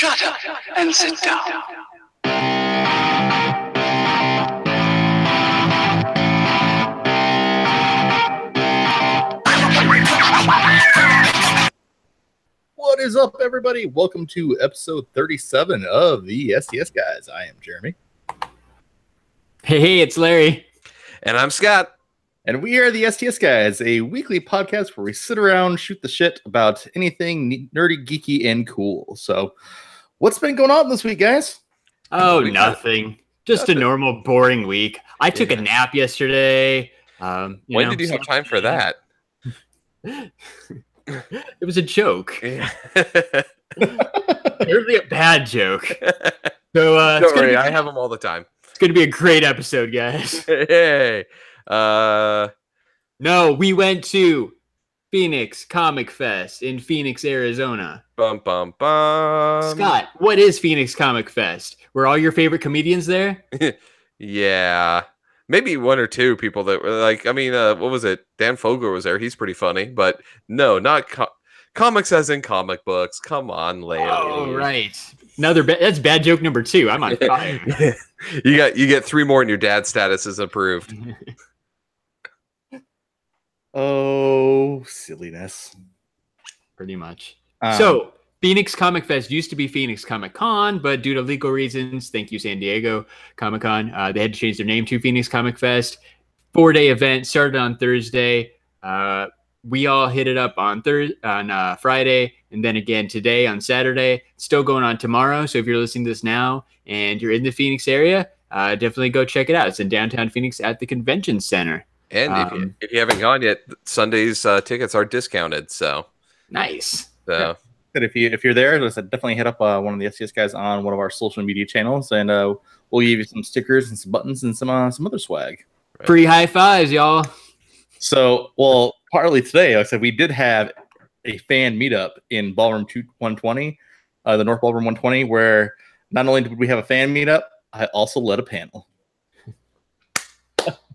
Shut up and sit down. What is up, everybody? Welcome to episode 37 of the STS Guys. I am Jeremy. Hey, it's Larry. And I'm Scott. And we are the STS Guys, a weekly podcast where we sit around, shoot the shit about anything nerdy, geeky, and cool. So, what's been going on this week, guys? Oh, nothing. Just a normal, boring week. I took a nap yesterday. When did you have time for that? It was a joke. Yeah. Really a bad joke. So, Don't worry, I have them all the time. It's going to be a great episode, guys. Hey. No, we went to Phoenix Comic Fest in Phoenix, Arizona. Bum, bum, bum. Scott, what is Phoenix Comic Fest? Were all your favorite comedians there? Yeah. Maybe one or two people that were like, I mean, what was it? Dan Fogler was there. He's pretty funny. But no, not comics as in comic books. Come on, Larry. Oh, right. That's bad joke number 2. I'm on fire. You get 3 more and your dad status is approved. Oh, silliness. Pretty much. So, Phoenix Comic Fest used to be Phoenix Comic Con, but due to legal reasons, thank you, San Diego Comic Con, they had to change their name to Phoenix Comic Fest. 4-day event, started on Thursday. We all hit it up on Friday, and then again today on Saturday. It's still going on tomorrow, so if you're listening to this now and you're in the Phoenix area, definitely go check it out. It's in downtown Phoenix at the Convention Center. And if you haven't gone yet, Sunday's tickets are discounted. So nice. So. Yeah. If you're there, definitely hit up one of the STS Guys on one of our social media channels, and we'll give you some stickers and some buttons and some other swag. Right. Free high fives, y'all. So, well, partly today, like I said, we did have a fan meetup in Ballroom 120, the North Ballroom 120, where not only did we have a fan meetup, I also led a panel.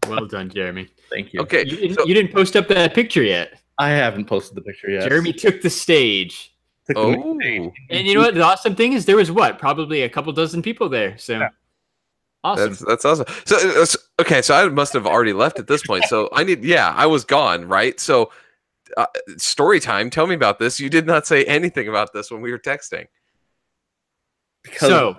Well done, Jeremy. Thank you. Okay, you didn't post up that picture yet. I haven't posted the picture yet. Jeremy took the stage. And you know what? The awesome thing is there was probably a couple dozen people there. So yeah. Awesome. That's awesome. So okay, so I must have already left at this point. So I was gone, right? So story time. Tell me about this. You did not say anything about this when we were texting. So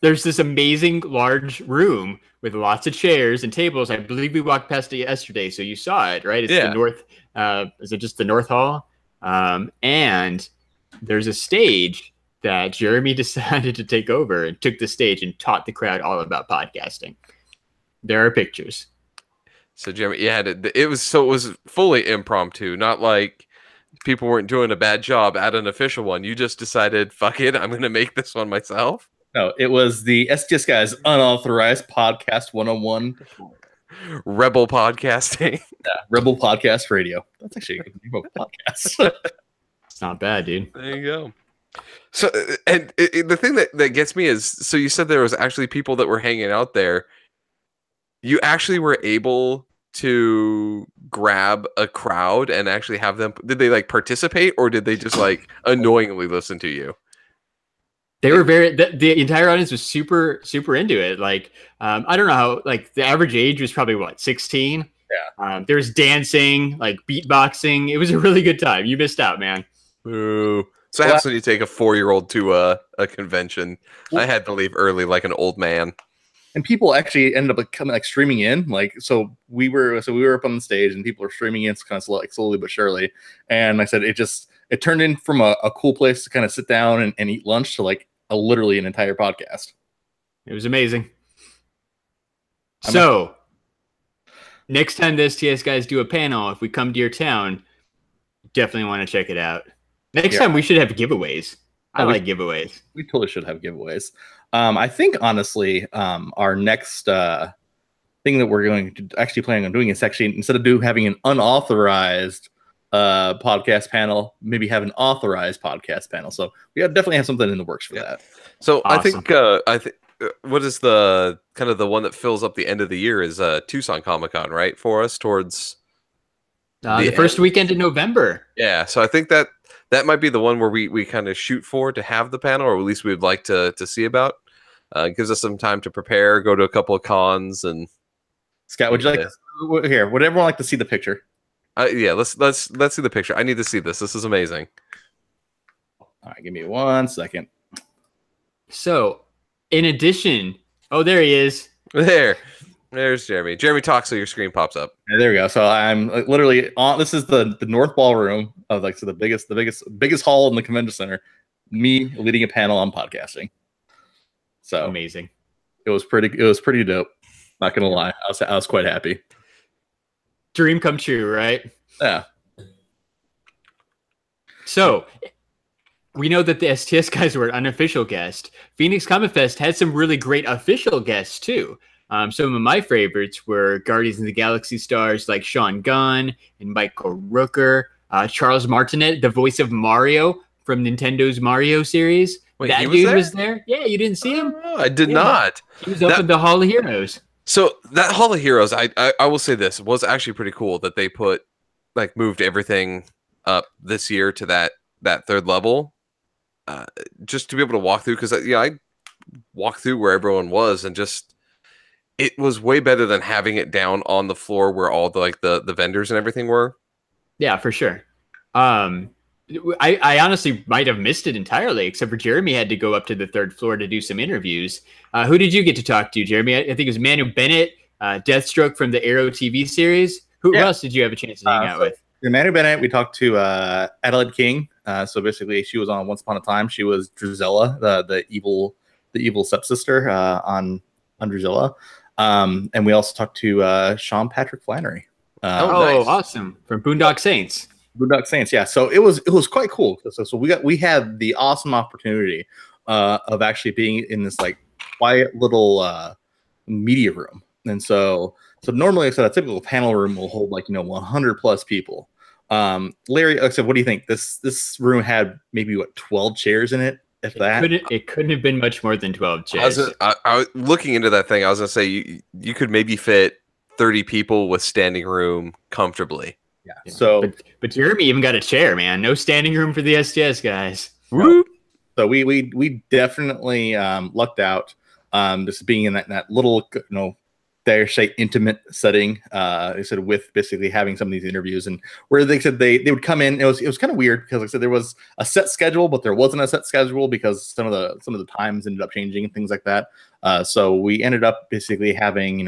there's this amazing large room with lots of chairs and tables. I believe we walked past it yesterday, so you saw it, right? It's the north. Is it just the North Hall? And there's a stage that Jeremy decided to take over and took the stage and taught the crowd all about podcasting. There are pictures. So Jeremy, it was fully impromptu, not like people weren't doing a bad job at an official one. You just decided, fuck it, I'm going to make this one myself. No, it was the STS Guys Unauthorized Podcast 101. Rebel podcasting. Yeah, Rebel Podcast Radio. That's actually a good name of a podcast. It's not bad, dude. There you go. So, and the thing that gets me is, so you said there was actually people that were hanging out there. You actually were able to grab a crowd and actually have them. Did they like participate, or did they just like annoyingly listen to you? They were the entire audience was super, super into it. Like, I don't know how, like, the average age was probably 16. Yeah. There was dancing, like beatboxing. It was a really good time. You missed out, man. Ooh. So what happens when you take a 4-year-old to a convention? I had to leave early like an old man. And people actually ended up coming, like, streaming in. Like, so we were up on the stage and people were streaming in kind of slowly but surely. And like I said, it turned in from a cool place to kind of sit down and eat lunch to like literally an entire podcast. It was amazing. So next time the STS Guys do a panel, if we come to your town, definitely want to check it out. Next time we should have giveaways. I like giveaways. We totally should have giveaways. I think honestly, our next thing that we're going to actually planning on doing is actually, instead of having an unauthorized podcast panel, maybe have an authorized podcast panel. So we definitely have something in the works for that. So awesome. I think what is the kind of the one that fills up the end of the year is Tucson Comic Con, right? For us towards the first weekend in November. Yeah, so I think that that might be the one where we kind of shoot for to have the panel, or at least we would like to see about. It gives us some time to prepare, go to a couple of cons, and Scott, would you like here? Would everyone like to see the picture? Yeah, let's see the picture. I need to see this. This is amazing. All right, give me 1 second. So, in addition, oh, there he is. There's Jeremy. Jeremy talks so your screen pops up. Yeah, there we go. So I'm literally on. This is the North Ballroom of the biggest hall in the convention center. Me leading a panel on podcasting. So amazing. It was pretty dope. Not gonna lie, I was quite happy. Dream come true, right? Yeah. So we know that the STS guys were an unofficial guest. Phoenix Comic Fest had some really great official guests too. Some of my favorites were Guardians of the Galaxy stars like Sean Gunn and Michael Rooker, Charles Martinet, the voice of Mario from Nintendo's Mario series. Wait, that dude was there? Yeah, you didn't see him? Oh, I did not. He was up in the Hall of Heroes. So that Hall of Heroes, I will say this, was actually pretty cool that they moved everything up this year to that third level. Just to be able to walk through, because I walked through where everyone was, and just it was way better than having it down on the floor where all the vendors and everything were. Yeah, for sure. I honestly might have missed it entirely, except for Jeremy had to go up to the third floor to do some interviews. Who did you get to talk to, Jeremy? I think it was Manu Bennett, Deathstroke from the Arrow TV series. Who else did you have a chance to hang out with? Manu Bennett, we talked to Adelaide King. So basically, she was on Once Upon a Time. She was Drusilla, the evil stepsister on Drusilla. And we also talked to Sean Patrick Flannery. Nice. Awesome. From Boondock Saints. Boondock Saints, yeah. So it was quite cool. So we had the awesome opportunity of actually being in this quiet little media room. And so normally, a typical panel room will hold 100 plus people. Larry, I said, what do you think? This room had maybe 12 chairs in it, if that. It couldn't have been much more than 12 chairs. I was looking into that thing. I was gonna say you could maybe fit 30 people with standing room comfortably. Yeah. So, but Jeremy even got a chair, man. No standing room for the STS guys. Whoop. So we definitely lucked out. Just being in that little dare say intimate setting. They said with basically having some of these interviews, and where they said they would come in. It was kind of weird because like I said there was a set schedule, but there wasn't a set schedule because some of the times ended up changing and things like that. So we ended up basically having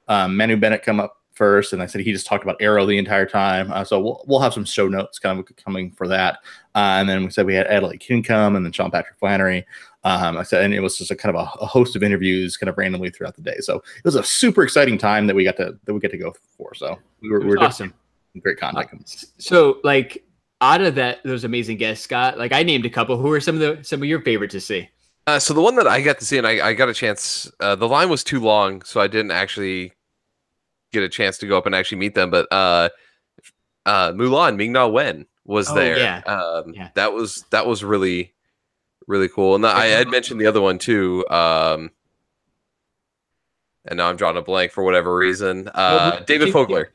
Manu Bennett come up first, and I said he just talked about Arrow the entire time. So we'll have some show notes kind of coming for that. And then we said we had Adelaide King come, and then Sean Patrick Flannery. I said, and it was just a kind of a host of interviews kind of randomly throughout the day. So it was a super exciting time that we got to go for. So we were awesome. Great content. So like out of those amazing guests, Scott, like I named a couple. Who are some of your favorite to see? So the one that I got to see, and I got a chance, the line was too long, so I didn't actually get a chance to go up and actually meet them. But Mulan Ming-Na Wen was there. Yeah. That was really, really cool. And I had mentioned the other one too. And now I'm drawing a blank for whatever reason. David Fogler.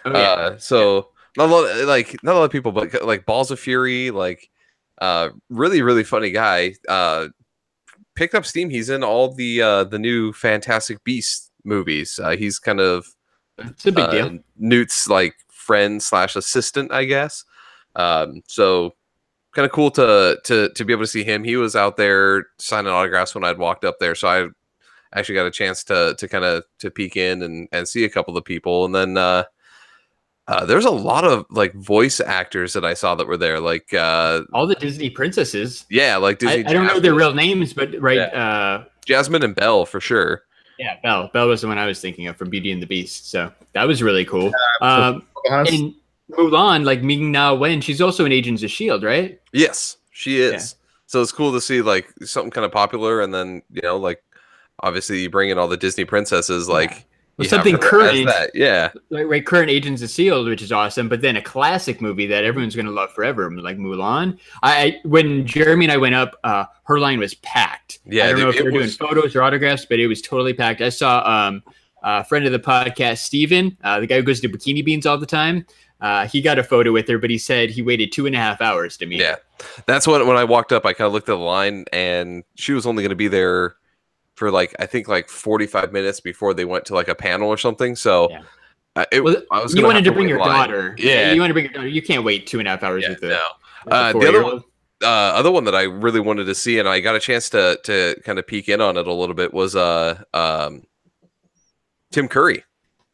Oh, yeah. Not a lot of people, but like Balls of Fury, really, really funny guy. Picked up steam. He's in all the new Fantastic Beasts movies. He's kind of it's a big deal. Newt's friend / assistant, I guess. So kind of cool to be able to see him. He was out there signing autographs when I'd walked up there, so I actually got a chance to kind of peek in and see a couple of people. And then there's a lot of voice actors that I saw that were there, all the Disney princesses. Yeah, Disney. I don't know their real names, but right. Yeah. Jasmine and Belle for sure. Yeah, Belle. Belle was the one I was thinking of from Beauty and the Beast. So that was really cool. And Mulan, Ming-Na Wen, she's also in Agents of S.H.I.E.L.D., right? Yes, she is. Yeah. So it's cool to see something kind of popular, and then obviously you bring in all the Disney princesses, something current. Yeah. Current Agents of S.H.I.E.L.D., which is awesome, but then a classic movie that everyone's going to love forever, like Mulan. When Jeremy and I went up, her line was packed. Yeah, I don't know if they were doing photos or autographs, but it was totally packed. I saw friend of the podcast, Steven, the guy who goes to Bikini Beans all the time. He got a photo with her, but he said he waited 2.5 hours to meet her. Yeah, that's when I walked up, I kind of looked at the line, and she was only going to be there for I think 45 minutes before they went to a panel or something. So yeah. I was you wanted to bring your daughter. Yeah, you want to bring your daughter. You can't wait 2.5 hours with the. The other one that I really wanted to see, and I got a chance to kind of peek in on it a little bit, was Tim Curry.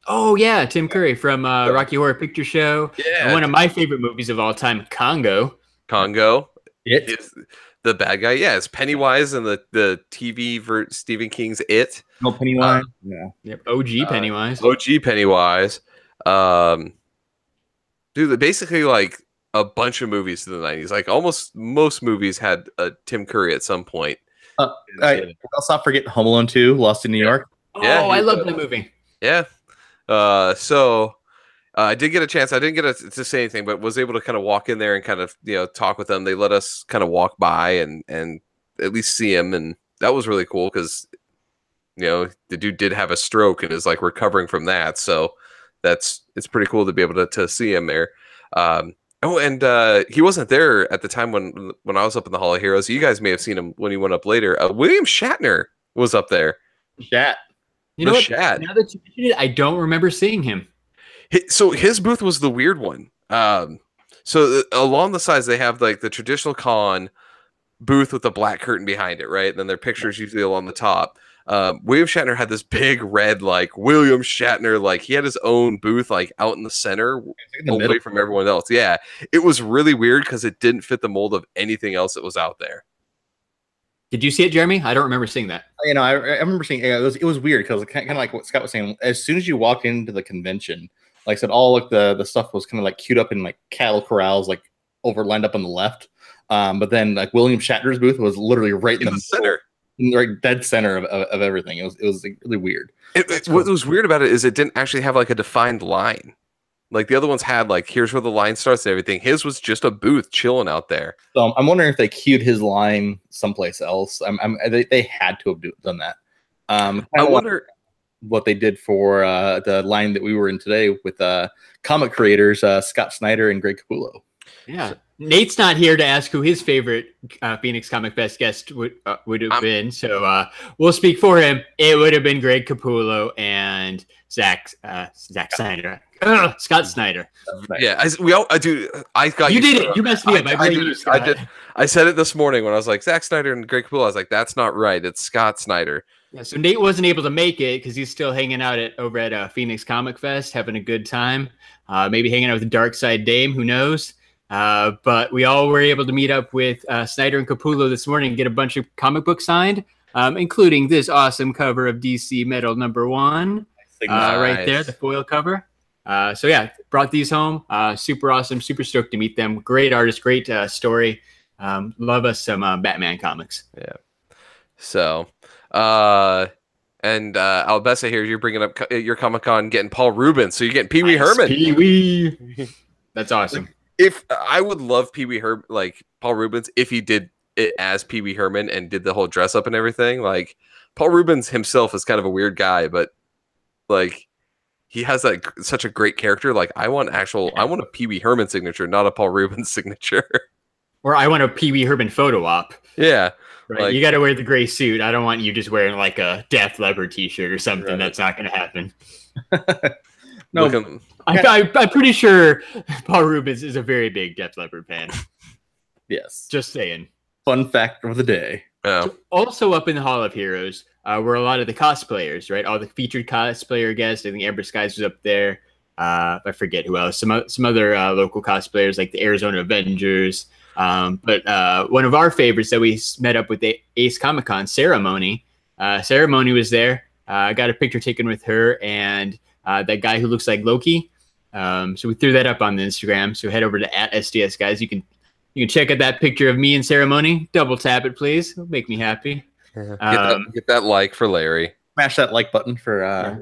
Oh yeah, Tim Curry from Rocky Horror Picture Show. Yeah, one of my favorite movies of all time, Congo. It's the bad guy. Yeah, it's Pennywise in the TV for Stephen King's It. No, Pennywise. Yeah. Yep. OG Pennywise. OG Pennywise. Dude, basically a bunch of movies in the 90s. Almost most movies had a Tim Curry at some point. Let's not forget Home Alone 2, Lost in New York. Oh, yeah, I love that movie. Yeah. So I did get a chance. I didn't get to say anything, but was able to kind of walk in there and kind of talk with them. They let us kind of walk by and at least see him, and that was really cool because the dude did have a stroke and is recovering from that. So it's pretty cool to be able to see him there. He wasn't there at the time when I was up in the Hall of Heroes. You guys may have seen him when he went up later. William Shatner was up there. Shat. You know what? Shat. Now that you mentioned it, I don't remember seeing him. So his booth was the weird one. So along the sides, they have the traditional con booth with the black curtain behind it, right? And then their pictures usually along the top. William Shatner had this big red William Shatner, he had his own booth out in the center, away from everyone else. Yeah, it was really weird because it didn't fit the mold of anything else that was out there. Did you see it, Jeremy? I don't remember seeing that. I remember seeing it. It was weird because kind of like what Scott was saying. As soon as you walked into the convention, like I said, all the stuff was kind of queued up in cattle corrals, over lined up on the left. But then William Shatner's booth was literally right in the center. Right dead center of everything. It was really weird. What was weird about it is it didn't actually have a defined line. The other ones had here's where the line starts and everything. His was just a booth chilling out there. So I'm wondering if they queued his line someplace else. They had to have done that. I wonder what they did for the line that we were in today with comic creators Scott Snyder and Greg Capullo. Yeah. Nate's not here to ask who his favorite Phoenix Comic Fest guest would have been, so we'll speak for him. It would have been Greg Capullo and Zack Snyder. Scott Snyder. Yeah, I got you. Did it. You messed me up. I did. I said it this morning when I was Zack Snyder and Greg Capullo. I was that's not right. It's Scott Snyder. Yeah, so Nate wasn't able to make it because he's still hanging out over at Phoenix Comic Fest, having a good time. Maybe hanging out with the Dark Side Dame. Who knows? But we all were able to meet up with Snyder and Capullo this morning and get a bunch of comic books signed, including this awesome cover of DC Metal #1 right there, the foil cover. So yeah, brought these home. Super awesome, super stoked to meet them. Great artist, great story. Love us some Batman comics. Yeah. So, and Albessa here, you're bringing up your Comic-Con getting Paul Rubens, so you're getting Pee Wee Herman. Pee Wee. That's awesome. If I would love Pee Wee Herman, Paul Rubens, if he did it as Pee Wee Herman and did the whole dress up and everything. Paul Rubens himself is kind of a weird guy, but he has such a great character. I want a Pee Wee Herman signature, not a Paul Rubens signature. Or I want a Pee Wee Herman photo op. Yeah. Right. You got to wear the gray suit. I don't want you just wearing a Def Leppard t-shirt or something. Right. That's not going to happen. No. I'm pretty sure Paul Rubens is a very big Def Leppard fan. Yes. Just saying. Fun fact of the day. Oh. So also up in the Hall of Heroes were a lot of the cosplayers, right? All the featured cosplayer guests. I think Amber Skies was up there. I forget who else. Some other local cosplayers like the Arizona Avengers. But one of our favorites that we met up with the Ace Comic Con, Ceremony. Ceremony was there. I got a picture taken with her and that guy who looks like Loki. So we threw that up on the Instagram. So head over to @STS Guys. You can check out that picture of me and Ceremony. Double tap it, please. It'll make me happy. Get that like for Larry. Smash that like button for. Yeah.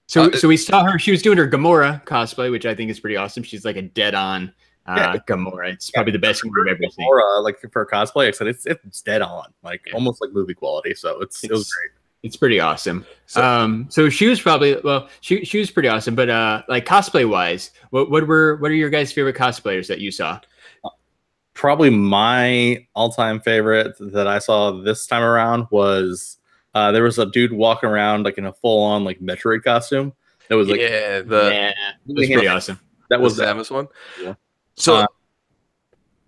So we saw her. She was doing her Gamora cosplay, which I think is pretty awesome. She's like a dead-on Gamora. It's probably the best thing we've ever seen. For a cosplay, I said it's dead on, almost like movie quality. So it was great. It's pretty awesome. So, So she was probably she was pretty awesome. But like cosplay wise, what are your guys' favorite cosplayers that you saw? Probably my all-time favorite that I saw this time around was there was a dude walking around like in a full-on like Metroid costume. It was like It was pretty awesome. That was the Samus one. Yeah. So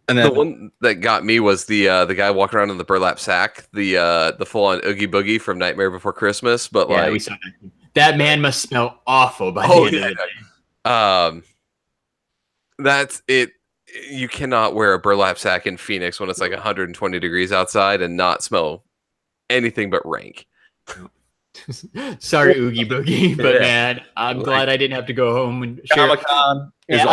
and then the one that got me was the guy walking around in the burlap sack, the full-on Oogie Boogie from Nightmare Before Christmas. But yeah, like we saw that man must smell awful by the end of the day. That's it. You cannot wear a burlap sack in Phoenix when it's like 120 degrees outside and not smell anything but rank. Sorry, Oogie Boogie, but man, I'm glad I didn't have to go home and share. Comic-Con. Yeah,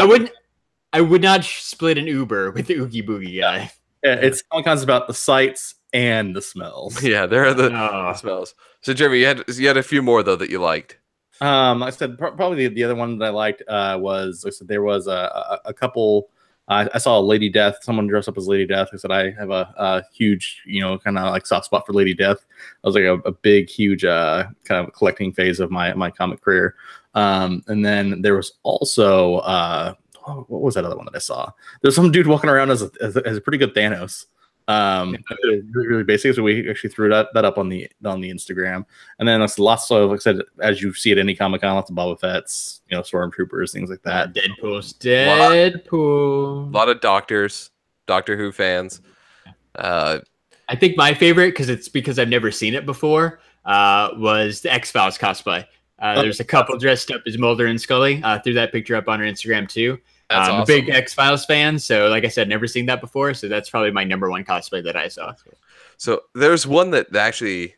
I would not split an Uber with the Oogie Boogie guy. Yeah, it's Comic-Con's about the sights and the smells. Yeah, there are the smells. So Jeremy, you had a few more though that you liked. I said probably the other one that I liked was I said there was a couple. I saw a Lady Death. Someone dressed up as Lady Death. I said I have a huge, kind of like soft spot for Lady Death. I was like a big, huge kind of collecting phase of my comic career. And then there was also what was that other one that I saw? There's some dude walking around as a pretty good Thanos. Really basic. So we actually threw that up on the Instagram, and then there's lots of, like I said, as you see at any Comic Con, lots of Boba Fett's, Stormtroopers, things like that. Deadpool. A lot of Doctor Who fans. I think my favorite, because I've never seen it before, was the X-Files cosplay. There's a couple dressed up as Mulder and Scully. Threw that picture up on our Instagram too. Awesome. I'm a big X-Files fan, so like I said, never seen that before. So that's probably my number one cosplay that I saw. So there's one that actually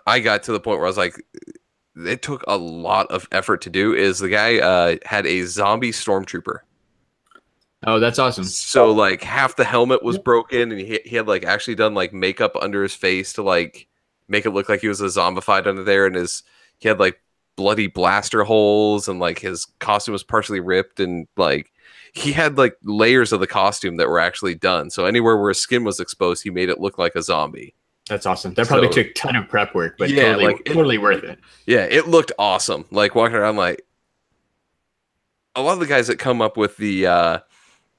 I got to the point where I was like, it took a lot of effort to do. Is the guy had a zombie stormtrooper. Oh, that's awesome. So like half the helmet was broken, and he had like actually done like makeup under his face to like make it look like he was a zombified under there, and he had like bloody blaster holes, and like his costume was partially ripped, and like he had like layers of the costume that were actually done. So anywhere where his skin was exposed, he made it look like a zombie. That's awesome. That probably took a ton of prep work, but yeah, totally worth it. Yeah, it looked awesome. Like walking around, like a lot of the guys that come up with the the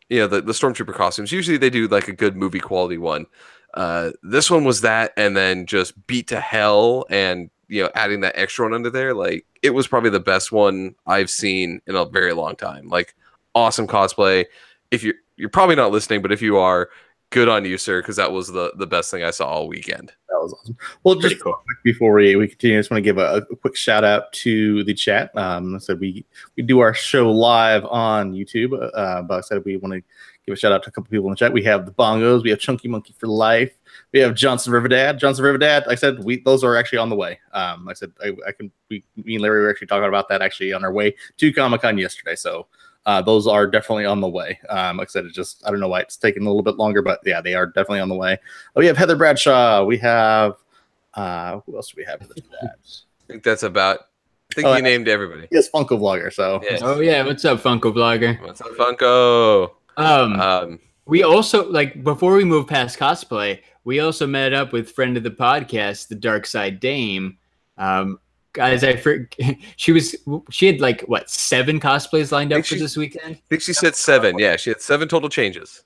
Stormtrooper costumes, usually they do like a good movie quality one. This one was that, and then just beat to hell, and adding that extra one under there, like it was probably the best one I've seen in a very long time. Like awesome cosplay. If you're probably not listening, but if you are, good on you, sir, because that was the best thing I saw all weekend. That was awesome. Well, just cool. Before we continue, I just want to give a quick shout out to the chat. So we do our show live on YouTube, but I said we want to give a shout out to a couple people in the chat. We have the Bongos, we have Chunky Monkey for Life, we have Johnson River Dad. I said those are actually on the way. I said me and Larry were actually talking about that actually on our way to Comic-Con yesterday. So those are definitely on the way. Like I said, I don't know why it's taking a little bit longer, but yeah, they are definitely on the way. We have Heather Bradshaw. We have who else do we have? I think that's about. I think you named everybody. Yes, Funko Vlogger. So yes. Oh yeah, what's up, Funko Vlogger? What's up, Funko? We also, like, before we move past cosplay, we also met up with friend of the podcast, the Dark Side Dame. Guys, she had like what 7 cosplays lined up for this weekend. I think she said 7. Yeah, she had 7 total changes.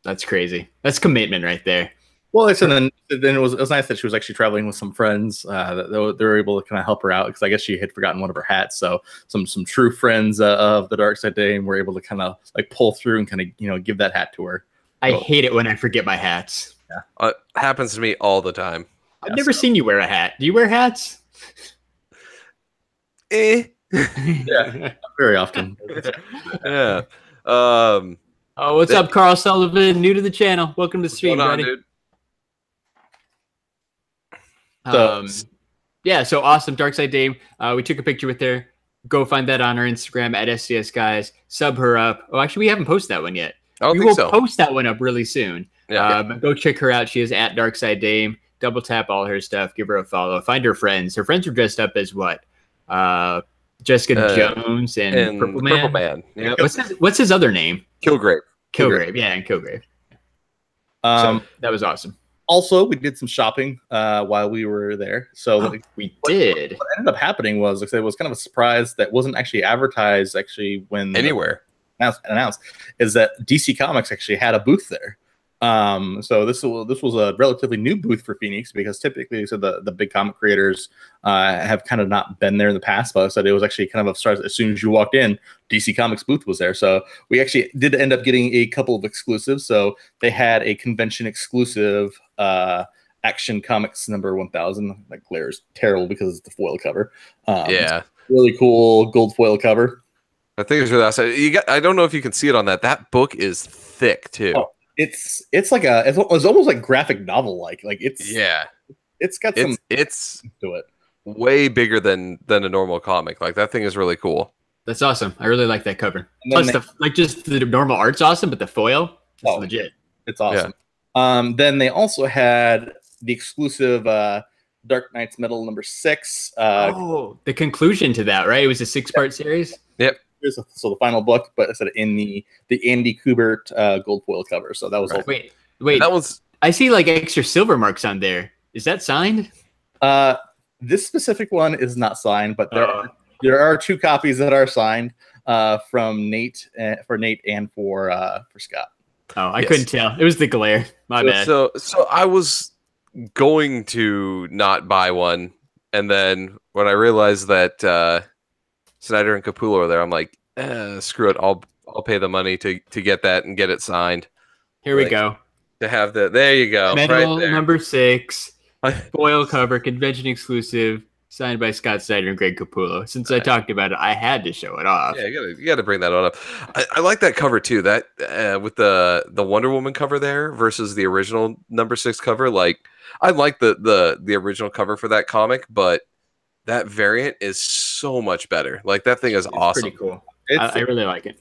That's crazy. That's commitment right there. Well, then it was nice that she was actually traveling with some friends. They were able to kind of help her out because I guess she had forgotten one of her hats. So some true friends of the Dark Side Dame were able to kind of like pull through and kind of give that hat to her. I hate it when I forget my hats. Yeah, it happens to me all the time. I've never seen you wear a hat. Do you wear hats? Yeah, very often. Yeah. What's up, Carl Sullivan? New to the channel. Welcome to the stream, buddy. Dude? So awesome. Dark Side Dame. We took a picture with her. Go find that on our Instagram at STS Guys. Sub her up. Oh, actually, we haven't posted that one yet. We will post that one up really soon. Yeah. Go check her out. She is at Dark Side Dame. Double tap all her stuff. Give her a follow. Find her friends. Her friends are dressed up as what? Jessica Jones and Purple Man. Yep. What's his other name? Kilgrave. Yeah, and Kilgrave. So that was awesome. Also, we did some shopping while we were there. So What ended up happening was, like I said, it was kind of a surprise that wasn't actually advertised actually when Anywhere. Announced is that DC Comics actually had a booth there. So this was a relatively new booth for Phoenix, because typically, so the big comic creators have kind of not been there in the past. But I said it was actually kind of a surprise. As soon as you walked in, DC Comics booth was there. So we actually did end up getting a couple of exclusives. So they had a convention exclusive Action Comics number 1000. That glare is terrible because it's the foil cover. Yeah, really cool gold foil cover. I think it's really awesome. I don't know if you can see it on that. That book is thick too. Oh. It's like it's almost like graphic novel like it's got some it's to it. Way bigger than a normal comic. Like that thing is really cool. That's awesome. I really like that cover. Plus just the normal art's awesome, but the foil is legit. It's awesome. Yeah. Then they also had the exclusive Dark Knight's Metal number 6. The conclusion to that, right? It was a 6-part series. Yep. So the final book, but I said in the Andy Kubert gold foil cover. So that was wait. That was. I see like extra silver marks on there. Is that signed? This specific one is not signed, but there are 2 copies that are signed from Nate for Nate and for Scott. Oh, I couldn't tell. It was the glare. My bad. So I was going to not buy one, and then when I realized that Snyder and Capullo are there, I'm like, screw it. I'll pay the money to get that and get it signed. Here we go. To have there you go. Metal right number 6, foil cover, convention exclusive, signed by Scott Snyder and Greg Capullo. Since I talked about it, I had to show it off. Yeah, you got to bring that on up. I like that cover too. That with the Wonder Woman cover there versus the original number 6 cover. Like I like the original cover for that comic, but that variant is so much better. Like that thing is awesome. Pretty cool. I really like it.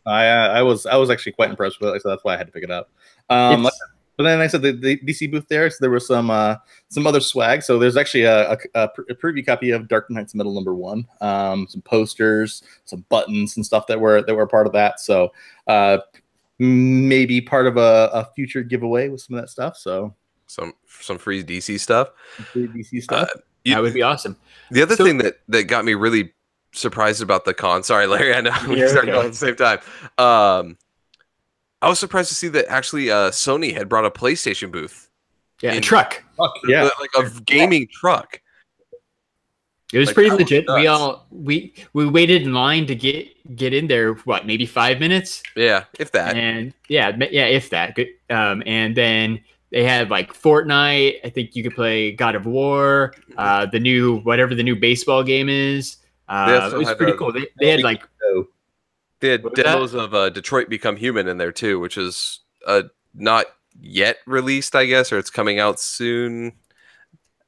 I was actually quite impressed with it, so that's why I had to pick it up. But then I said the DC booth there, so there was some other swag. So there's actually a preview copy of Dark Knight's Metal number 1, some posters, some buttons and stuff that were part of that. So maybe part of a future giveaway with some of that stuff. So some free DC stuff. That would be awesome. The other thing that got me really surprised about the con. Sorry, Larry, I know we started going at the same time. I was surprised to see that actually Sony had brought a PlayStation booth. Yeah, a truck. Yeah, like a gaming truck. It was pretty legit. We waited in line to get in there. What, maybe 5 minutes? Yeah, if that. And if that. Good. And then they had like Fortnite. I think you could play God of War. The new baseball game is. It was pretty cool. They had like. They had demos of Detroit Become Human in there too, which is not yet released, I guess, or it's coming out soon.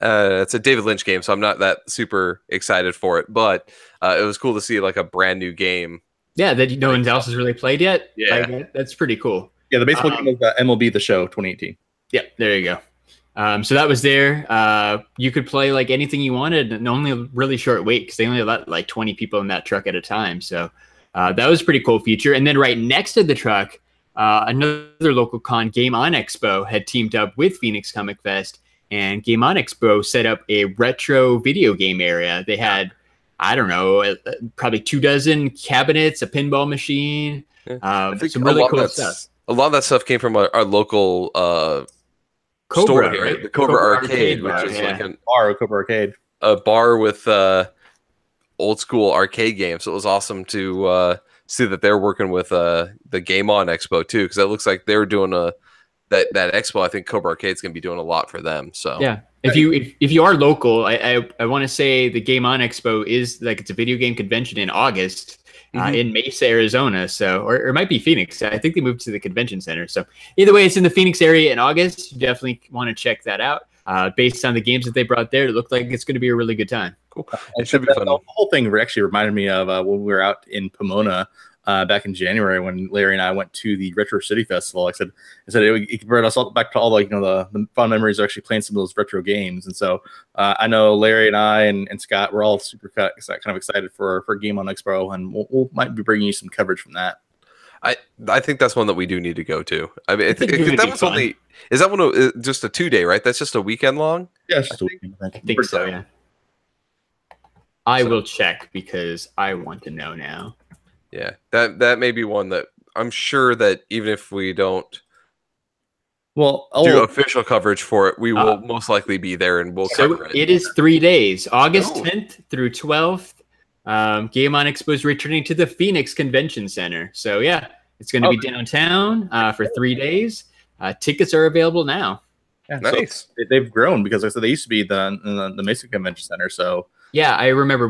It's a David Lynch game, so I'm not that super excited for it, but it was cool to see like a brand new game. Yeah, that no one else has really played yet. Yeah, like, that's pretty cool. Yeah, the baseball game was MLB The Show 2018. Yeah, there you go. So that was there. You could play like anything you wanted, and only a really short wait because they only let like 20 people in that truck at a time. So that was a pretty cool feature. And then right next to the truck, another local con, Game On Expo, had teamed up with Phoenix Comic Fest, and Game On Expo set up a retro video game area. They had, I don't know, probably 24 cabinets, a pinball machine, some really cool stuff. A lot of that stuff came from our local Cobra, store here, right? the Cobra Arcade, which is like a Cobra Arcade, a bar with old school arcade games. So it was awesome to see that they're working with the Game On Expo too, because it looks like they're doing that expo. I think Cobra Arcade's gonna be doing a lot for them. So yeah, if you are local, I want to say the Game On Expo is like, it's a video game convention in August. In Mesa, Arizona, or it might be Phoenix. I think they moved to the convention center. So either way, it's in the Phoenix area in August. You definitely want to check that out. Based on the games that they brought there, it looked like it's going to be a really good time. Cool. It should be fun. The whole thing actually reminded me of when we were out in Pomona back in January when Larry and I went to the Retro City Festival. I said it brought us all back to all the fun memories of actually playing some of those retro games. And so I know Larry and I and Scott were all super kind of excited for Game On Expo, and we'll might be bringing you some coverage from that. I think that's one that we do need to go to. I mean, that was only is that one just a 2-day, right? That's just a weekend long. Yeah, I think so. Yeah. I will check because I want to know now. Yeah, that may be one that I'm sure that even if we don't do official coverage for it, we will most likely be there and we'll cover it. It is 3 days, August 10th through 12th. Game On Expo is returning to the Phoenix Convention Center. So yeah, it's going to be downtown for 3 days. Tickets are available now. Yeah, nice. So they've grown because like I said they used to be in the Mesa Convention Center. So yeah, I remember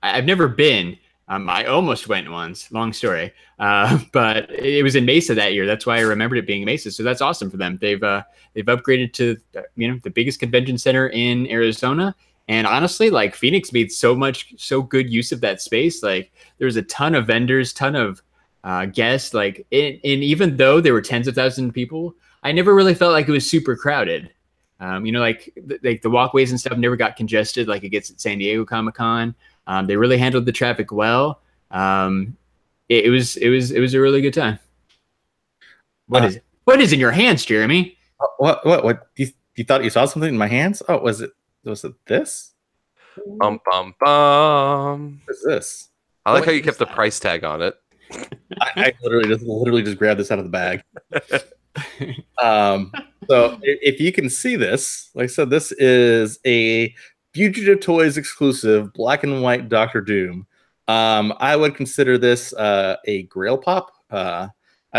I've never been. I almost went once. Long story, but it was in Mesa that year. That's why I remembered it being Mesa. So that's awesome for them. They've upgraded to the biggest convention center in Arizona. And honestly, like Phoenix made so good use of that space. Like there was a ton of vendors, ton of guests. Like and even though there were tens of thousands of people, I never really felt like it was super crowded. Like the walkways and stuff never got congested like it gets at San Diego Comic-Con. They really handled the traffic well. It was a really good time. What is in your hands, Jeremy? What? You thought you saw something in my hands? Oh, was it this? Bum. What is this? I like how you kept the price tag on it. I literally just grabbed this out of the bag. So if you can see this, like I said, this is a Fugitive Toys exclusive black and white Doctor Doom. I would consider this a Grail pop. I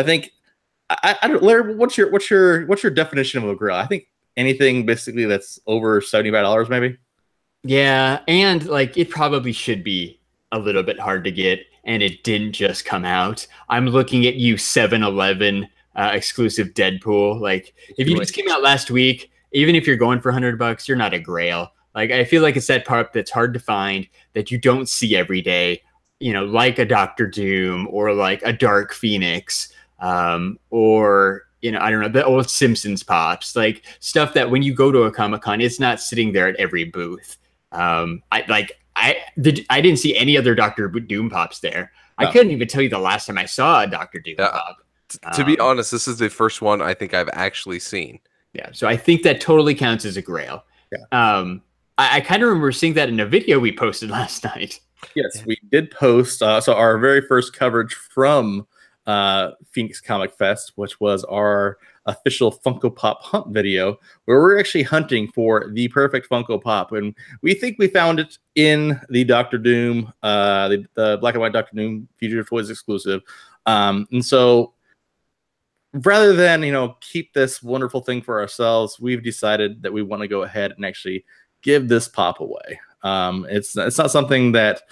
think I don't, Larry, what's your definition of a Grail? I think anything basically that's over $75 maybe. Yeah, and like it probably should be a little bit hard to get, and it didn't just come out. I'm looking at you, 7-Eleven exclusive Deadpool. Like if you just came out last week, even if you're going for $100, you're not a Grail. Like I feel like it's that part that's hard to find that you don't see every day. Like a Doctor Doom or like a Dark Phoenix, or I don't know, the old Simpsons pops, like stuff that when you go to a Comic-Con, it's not sitting there at every booth. I didn't see any other Doctor Doom pops there. No. I couldn't even tell you the last time I saw a Doctor Doom pop. To be honest, this is the first one I think I've actually seen. Yeah, so I think that totally counts as a Grail. Yeah. I kind of remember seeing that in a video we posted last night. Yes, we did post. So our very first coverage from Phoenix Comic Fest, which was our official Funko Pop hunt video, where we're actually hunting for the perfect Funko Pop, and we think we found it in the Doctor Doom, the black and white Doctor Doom Fugitive Toys exclusive. And so, rather than keep this wonderful thing for ourselves, we've decided that we want to go ahead and actually give this pop away. It's not something that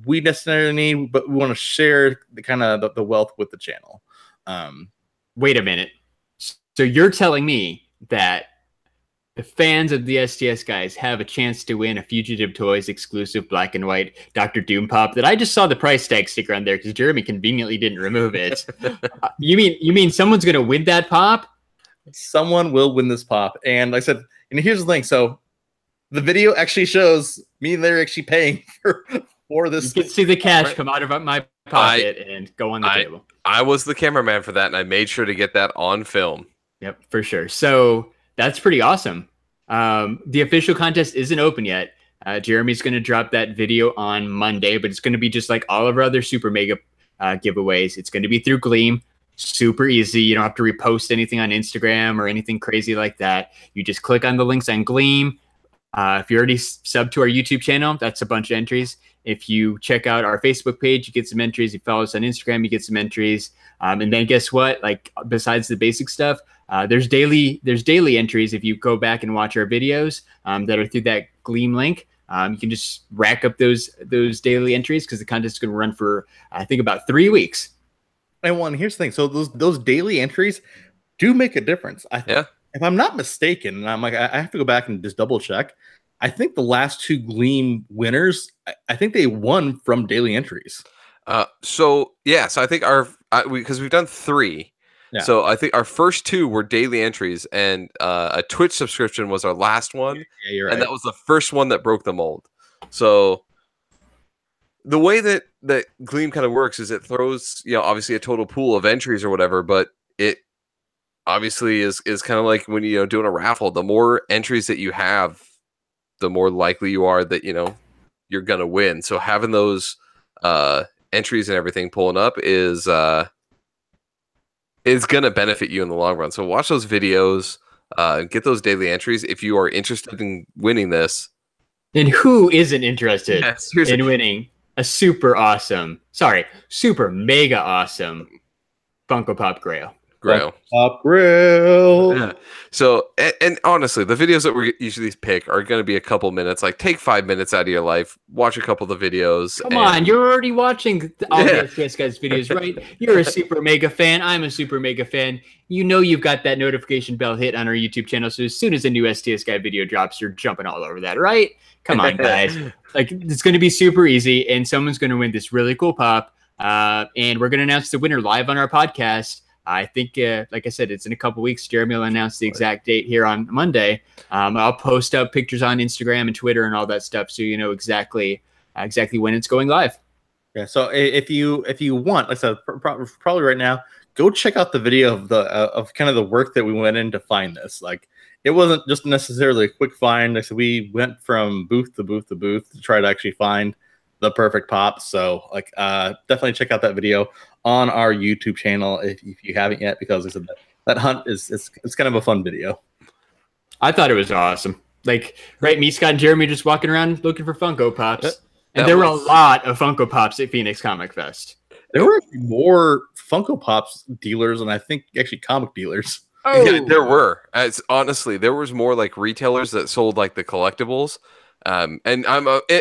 we necessarily need, but we want to share the wealth with the channel. Wait a minute. So you're telling me that the fans of the STS Guys have a chance to win a Fugitive Toys exclusive black and white Doctor Doom pop that I just saw the price tag sticker on there because Jeremy conveniently didn't remove it. You mean someone's going to win that pop? Someone will win this pop. And like I said, here's the thing. So the video actually shows me and Larry actually paying for this. You can see the cash come out of my pocket and go on the table. I was the cameraman for that, and I made sure to get that on film. Yep, for sure. So that's pretty awesome. The official contest isn't open yet. Jeremy's going to drop that video on Monday, but it's going to be just like all of our other super mega giveaways. It's going to be through Gleam. Super easy. You don't have to repost anything on Instagram or anything crazy like that. You just click on the links on Gleam. If you already subbed to our YouTube channel, that's a bunch of entries. If you check out our Facebook page, you get some entries. You follow us on Instagram, you get some entries. And then guess what? Like besides the basic stuff, there's daily entries. If you go back and watch our videos that are through that Gleam link, you can just rack up those daily entries because the contest is going to run for I think about 3 weeks. And here's the thing. So those daily entries do make a difference. If I'm not mistaken, and I have to go back and just double check. I think the last 2 Gleam winners, I think they won from daily entries. So I think because we've done 3. Yeah. So I think our first 2 were daily entries, and a Twitch subscription was our last one. Yeah, you're right. And that was the first one that broke the mold. So the way that that Gleam kind of works is it throws, obviously a total pool of entries or whatever, but it obviously is kind of like when doing a raffle. The more entries that you have, the more likely you are that you're gonna win. So having those entries and everything pulling up is gonna benefit you in the long run. So watch those videos, get those daily entries if you are interested in winning this. And who isn't interested Yeah, in winning a super mega awesome Funko Pop Grail? Pop Grail. Yeah. So, and honestly, the videos that we usually pick are going to be a couple minutes. Like, take 5 minutes out of your life, watch a couple of the videos. Come on, you're already watching all the STS Guys videos, right? You're a super mega fan. I'm a super mega fan. You know you've got that notification bell hit on our YouTube channel, so as soon as a new STS Guy video drops, you're jumping all over that, right? Come on, guys. Like, it's going to be super easy, and someone's going to win this really cool pop, and we're going to announce the winner live on our podcast. I think, like I said, it's in a couple weeks. Jeremy will announce the exact date here on Monday. I'll post up pictures on Instagram and Twitter and all that stuff, so you know exactly when it's going live. Yeah. So if you want, like I said, probably right now, go check out the video of of kind of the work that we went in to find this. Like, it wasn't just necessarily a quick find. Like, so we went from booth to booth to booth to try to actually find the perfect pop. So like, definitely check out that video on our YouTube channel if you haven't yet, because it's that hunt it's kind of a fun video. I thought it was awesome. Like, right, me, Scott, and Jeremy just walking around looking for Funko Pops. And there were a lot of Funko Pops at Phoenix Comic Fest. There were more Funko Pops dealers than I think actually comic dealers. Oh, yeah, there were. Honestly, there was more like retailers that sold like the collectibles. And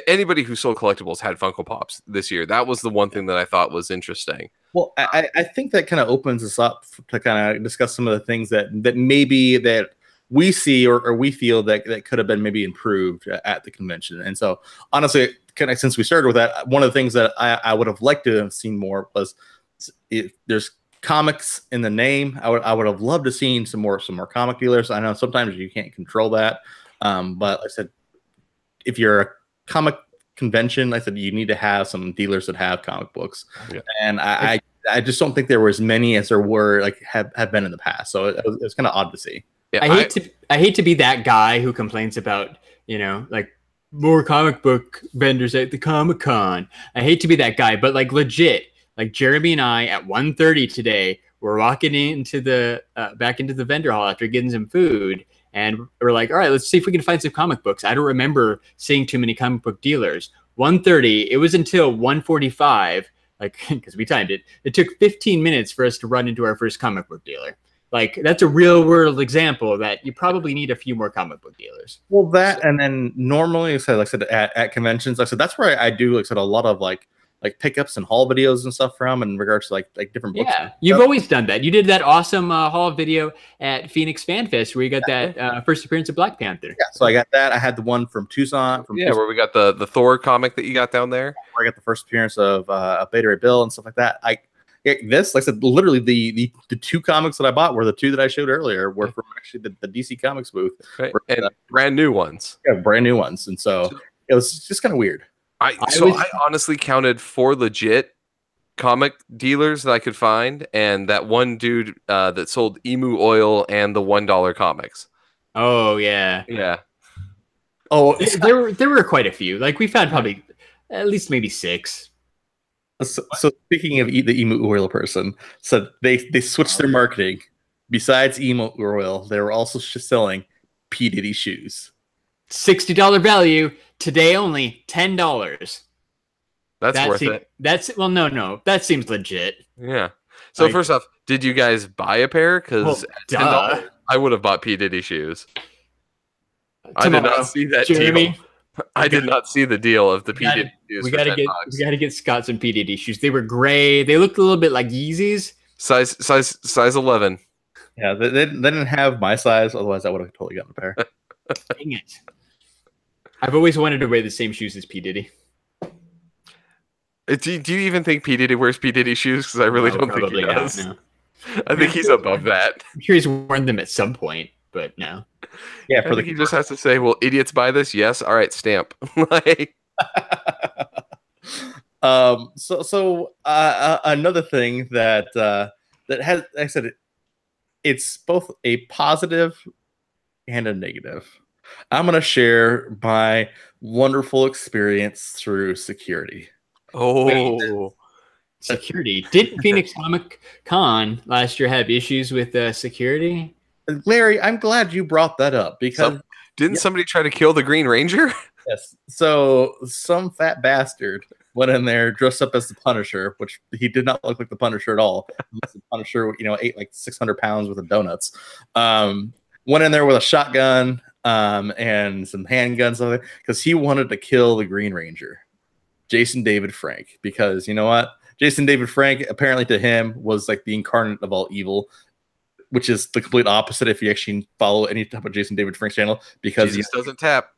anybody who sold collectibles had Funko Pops this year. That was the one thing that I thought was interesting. Well, I think that kind of opens us up to kind of discuss some of the things that maybe that we see or we feel that could have been maybe improved at the convention. And so, honestly, kind of since we started with that, one of the things that I would have liked to have seen more was there's comics in the name. I would have loved to seen some more comic dealers. I know sometimes you can't control that, but like I said, if you're a comic convention, like I said, you need to have some dealers that have comic books. Yeah. And I just don't think there were as many as there were like have been in the past. So it was kind of odd to see. Yeah, I hate to be that guy who complains about, like more comic book vendors at the Comic-Con. I hate to be that guy, but like legit, like Jeremy and I at 1:30 today, we're walking into the back into the vendor hall after getting some food. And we're like, all right, let's see if we can find some comic books. I don't remember seeing too many comic book dealers. 1:30, it was until 1:45, like, because we timed it. It took 15 minutes for us to run into our first comic book dealer. Like, that's a real world example that you probably need a few more comic book dealers. Well, and then normally, like I said, at conventions, like I said, that's where I do, like I said, a lot of like pickups and haul videos and stuff from in regards to like different books. Yeah, you've always done that. You did that awesome haul video at Phoenix Fan Fest where you got that first appearance of Black Panther. Yeah, so I got that. I had the one from Tucson. Where we got the Thor comic that you got down there. Where I got the first appearance of Beta Ray Bill and stuff like that. This, like I said, literally the two comics that I bought were the two that I showed earlier were from actually the DC Comics booth. Right. And brand new ones. Yeah, brand new ones. And so it was just kind of weird. I honestly counted 4 legit comic dealers that I could find, and that one dude that sold emu oil and the $1 comics. Oh yeah. Oh, there were quite a few. Like, we found probably at least maybe 6. So speaking of the emu oil person, so they switched their marketing. Besides emu oil, they were also selling P. Diddy shoes. $60 value. Today only $10. That's worth it. No. That seems legit. Yeah. So first off, did you guys buy a pair? Because $10, I would have bought P. Diddy shoes. I did not see that deal. I did not see the deal of the P. Diddy shoes. We gotta get Scott some P. Diddy shoes. They were gray. They looked a little bit like Yeezys. Size 11. Yeah, they didn't have my size. Otherwise, I would have totally gotten a pair. Dang it. I've always wanted to wear the same shoes as P. Diddy. Do you even think P. Diddy wears P. Diddy shoes? Because I really don't think he does. No. I think he's above that. I'm sure he's worn them at some point, but no. Yeah, I think he just has to say, "Well, idiots buy this." Yes, all right, stamp. Another thing that that has, like I said, it's both a positive and a negative. I'm going to share my wonderful experience through security. Oh, security. Didn't Phoenix Comic Con last year have issues with security? Larry, I'm glad you brought that up because didn't somebody try to kill the Green Ranger? Yes. So some fat bastard went in there dressed up as the Punisher, which he did not look like the Punisher at all. The Punisher, ate like 600 pounds worth of donuts. Went in there with a shotgun and some handguns because he wanted to kill the Green Ranger, Jason David Frank. Because you know what? Jason David Frank, apparently to him, was like the incarnate of all evil, which is the complete opposite if you actually follow any type of Jason David Frank's channel, because he doesn't tap.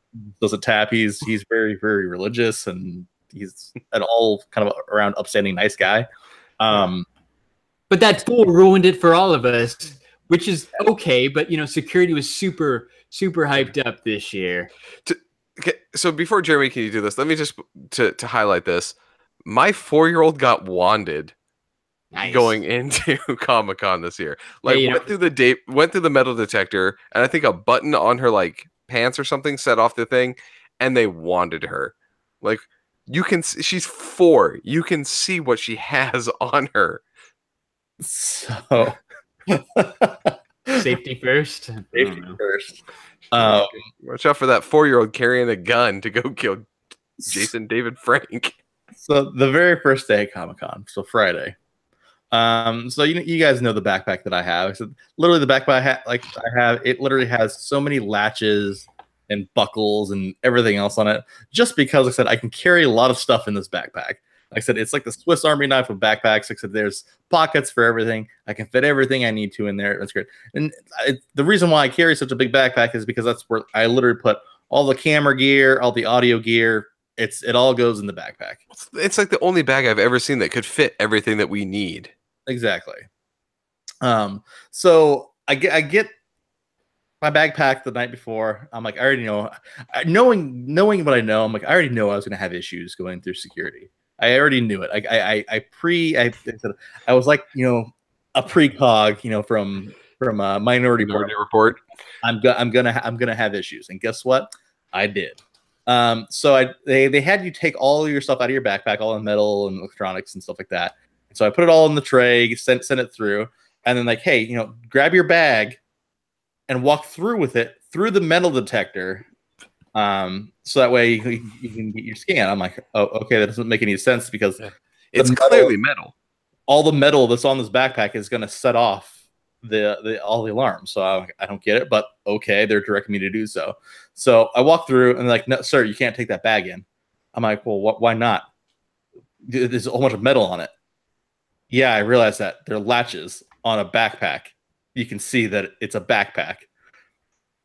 He's very, very religious, and he's an all kind of around upstanding nice guy. But that fool ruined it for all of us, which is okay. But security was super, super hyped up this year. Okay, so before Jeremy, can you do this? Let me just to highlight this. My 4-year-old got wanded. Nice. Going into Comic-Con this year. Like went through the metal detector, and I think a button on her like pants or something set off the thing, and they wanded her. Like you can see, she's 4. You can see what she has on her. So safety first. Safety first. Watch out for that 4-year-old carrying a gun to go kill Jason David Frank. So the very first day of Comic-Con, so Friday. So you guys know the backpack that I have. So literally the backpack I have, it literally has so many latches and buckles and everything else on it. Just because, like I said, I can carry a lot of stuff in this backpack. Like I said, it's like the Swiss Army knife of backpacks. Like I said, there's pockets for everything. I can fit everything I need to in there. That's great. And the reason why I carry such a big backpack is because that's where I literally put all the camera gear, all the audio gear. It all goes in the backpack. It's like the only bag I've ever seen that could fit everything that we need. Exactly. So I get my bag packed the night before. I'm like, I already know, knowing what I know, I'm like, I already know I was going to have issues going through security. I already knew it. I was like, a precog, from a Minority Report. I'm gonna have issues, and guess what? I did. So they had you take all your stuff out of your backpack, all the metal and electronics and stuff like that. So I put it all in the tray, sent it through, and then like, hey, grab your bag and walk through with it through the metal detector, so that way you can get your scan. I'm like, oh, okay, that doesn't make any sense because it's clearly metal. All the metal that's on this backpack is going to set off all the alarms. So I don't get it, but okay, they're directing me to do so. So I walk through and they're like, no, sir, you can't take that bag in. I'm like, well, why not? There's a whole bunch of metal on it. Yeah, I realized that there are latches on a backpack. You can see that it's a backpack,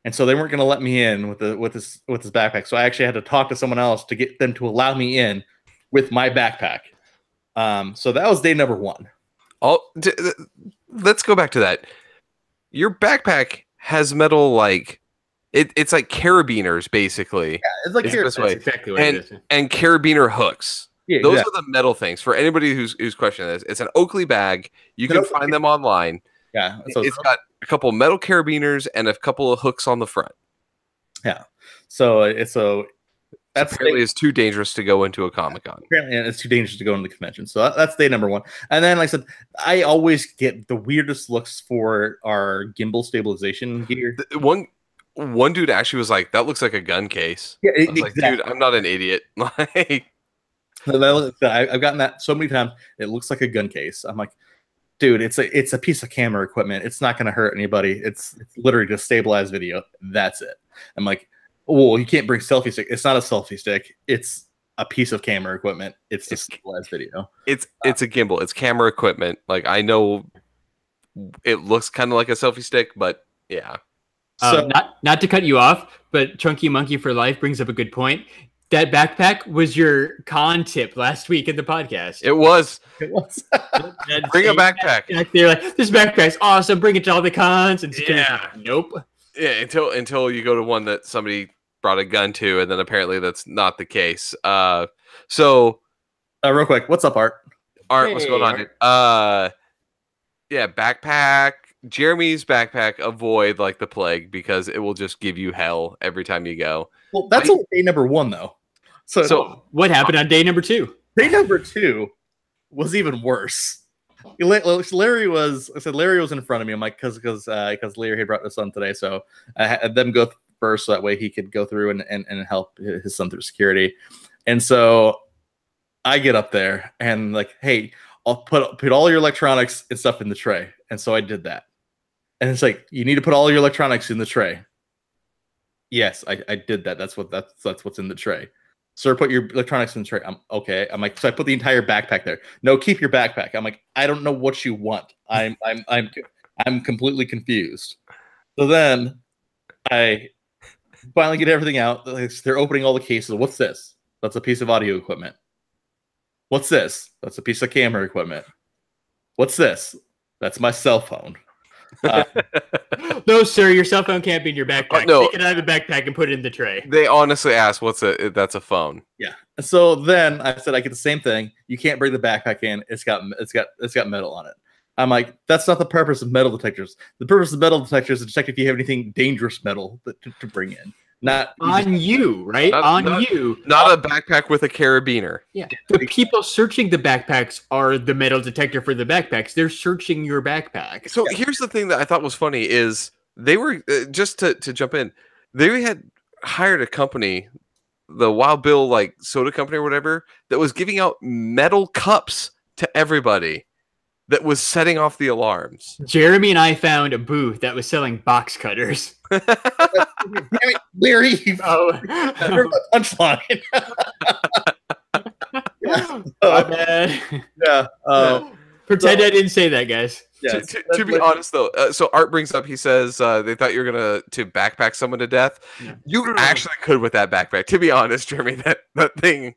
and so they weren't going to let me in with this backpack. So I actually had to talk to someone else to get them to allow me in with my backpack. So that was day number 1. Let's go back to that. Your backpack has metal like it's like carabiners basically. Yeah, it's like That's exactly what it is. And carabiner hooks. Yeah, those are the metal things. For anybody who's questioning this, it's an Oakley bag. You can find them online. Yeah, it's got a couple metal carabiners and a couple of hooks on the front. Yeah, so that's apparently it's too dangerous to go into a Comic-Con. Apparently, it's too dangerous to go into the convention. So that's day number 1. And then, like I said, I always get the weirdest looks for our gimbal stabilization gear. One dude actually was like, "That looks like a gun case." Yeah, I was like, dude, I'm not an idiot. Like. I've gotten that so many times. It looks like a gun case. I'm like, dude, it's a piece of camera equipment. It's not going to hurt anybody. It's literally just stabilized video. That's it. I'm like, well, you can't bring selfie stick. It's not a selfie stick. It's a piece of camera equipment. It's just stabilized video. It's a gimbal. It's camera equipment. Like I know it looks kind of like a selfie stick, but yeah. So not to cut you off, but Chunky Monkey for Life brings up a good point. That backpack was your con tip last week in the podcast. It was. It was. Bring a backpack. They're like, this backpack's awesome. Bring it to all the cons. And yeah. Like, nope. Yeah, until you go to one that somebody brought a gun to, and then apparently that's not the case. So Real quick, what's up, Art? Art, what's going on, dude? Yeah, backpack. Jeremy's backpack. Avoid like the plague because it will just give you hell every time you go. Well, that's only day number 1, though. So what happened on day number 2? Day number 2 was even worse. Larry was in front of me. I'm like, because Larry had brought his son today, so I had them go first, so that way he could go through and help his son through security. And so I get up there and like, hey, I'll put all your electronics and stuff in the tray. And so I did that. And it's like, you need to put all your electronics in the tray. Yes, I did that. That's what's in the tray. Sir, put your electronics in the tray. I'm okay. I'm like, so I put the entire backpack there. No, keep your backpack. I'm like, I don't know what you want. I'm completely confused. So then I finally get everything out. They're opening all the cases. What's this? That's a piece of audio equipment. What's this? That's a piece of camera equipment. What's this? That's my cell phone. No, sir, your cell phone can't be in your backpack. No. Take it out of the backpack and put it in the tray. They honestly asked, that's a phone. Yeah. So then I said, I get the same thing. You can't bring the backpack in. It's got metal on it. I'm like, that's not the purpose of metal detectors. The purpose of metal detectors is to check if you have anything dangerous metal to bring in. Not on you, right? Not you. Not a backpack with a carabiner. Yeah. The people searching the backpacks are the metal detector for the backpacks. They're searching your backpack. So here's the thing that I thought was funny is they were just to jump in. They had hired a company, the Wild Bill like soda company or whatever, that was giving out metal cups to everybody. That was setting off the alarms. Jeremy and I found a booth that was selling box cutters. Damn it, Larry! Punchline. Pretend I didn't say that, guys. Yeah, to be honest, though, so Art brings up, he says they thought you were gonna backpack someone to death. Yeah. You actually could with that backpack. To be honest, Jeremy, that thing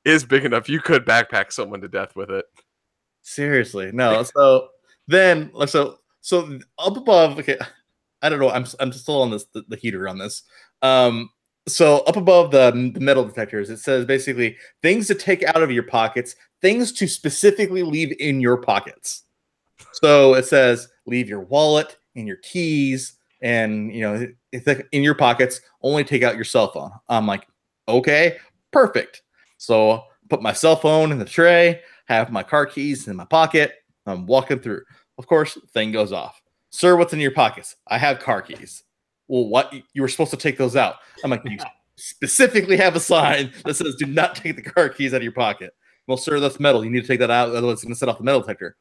is big enough. You could backpack someone to death with it. Seriously, no. So then, so up above. Okay, I don't know. I'm still on the heater on this. So up above the metal detectors, it says basically things to take out of your pockets, things to specifically leave in your pockets. So it says leave your wallet and your keys, and it's like in your pockets. Only take out your cell phone. I'm like, okay, perfect. So put my cell phone in the tray. Have my car keys in my pocket. I'm walking through. Of course, thing goes off. Sir, what's in your pockets? I have car keys. Well, what? You were supposed to take those out. I'm like, you specifically have a sign that says do not take the car keys out of your pocket. Well, sir, that's metal. You need to take that out. Otherwise, it's going to set off the metal detector.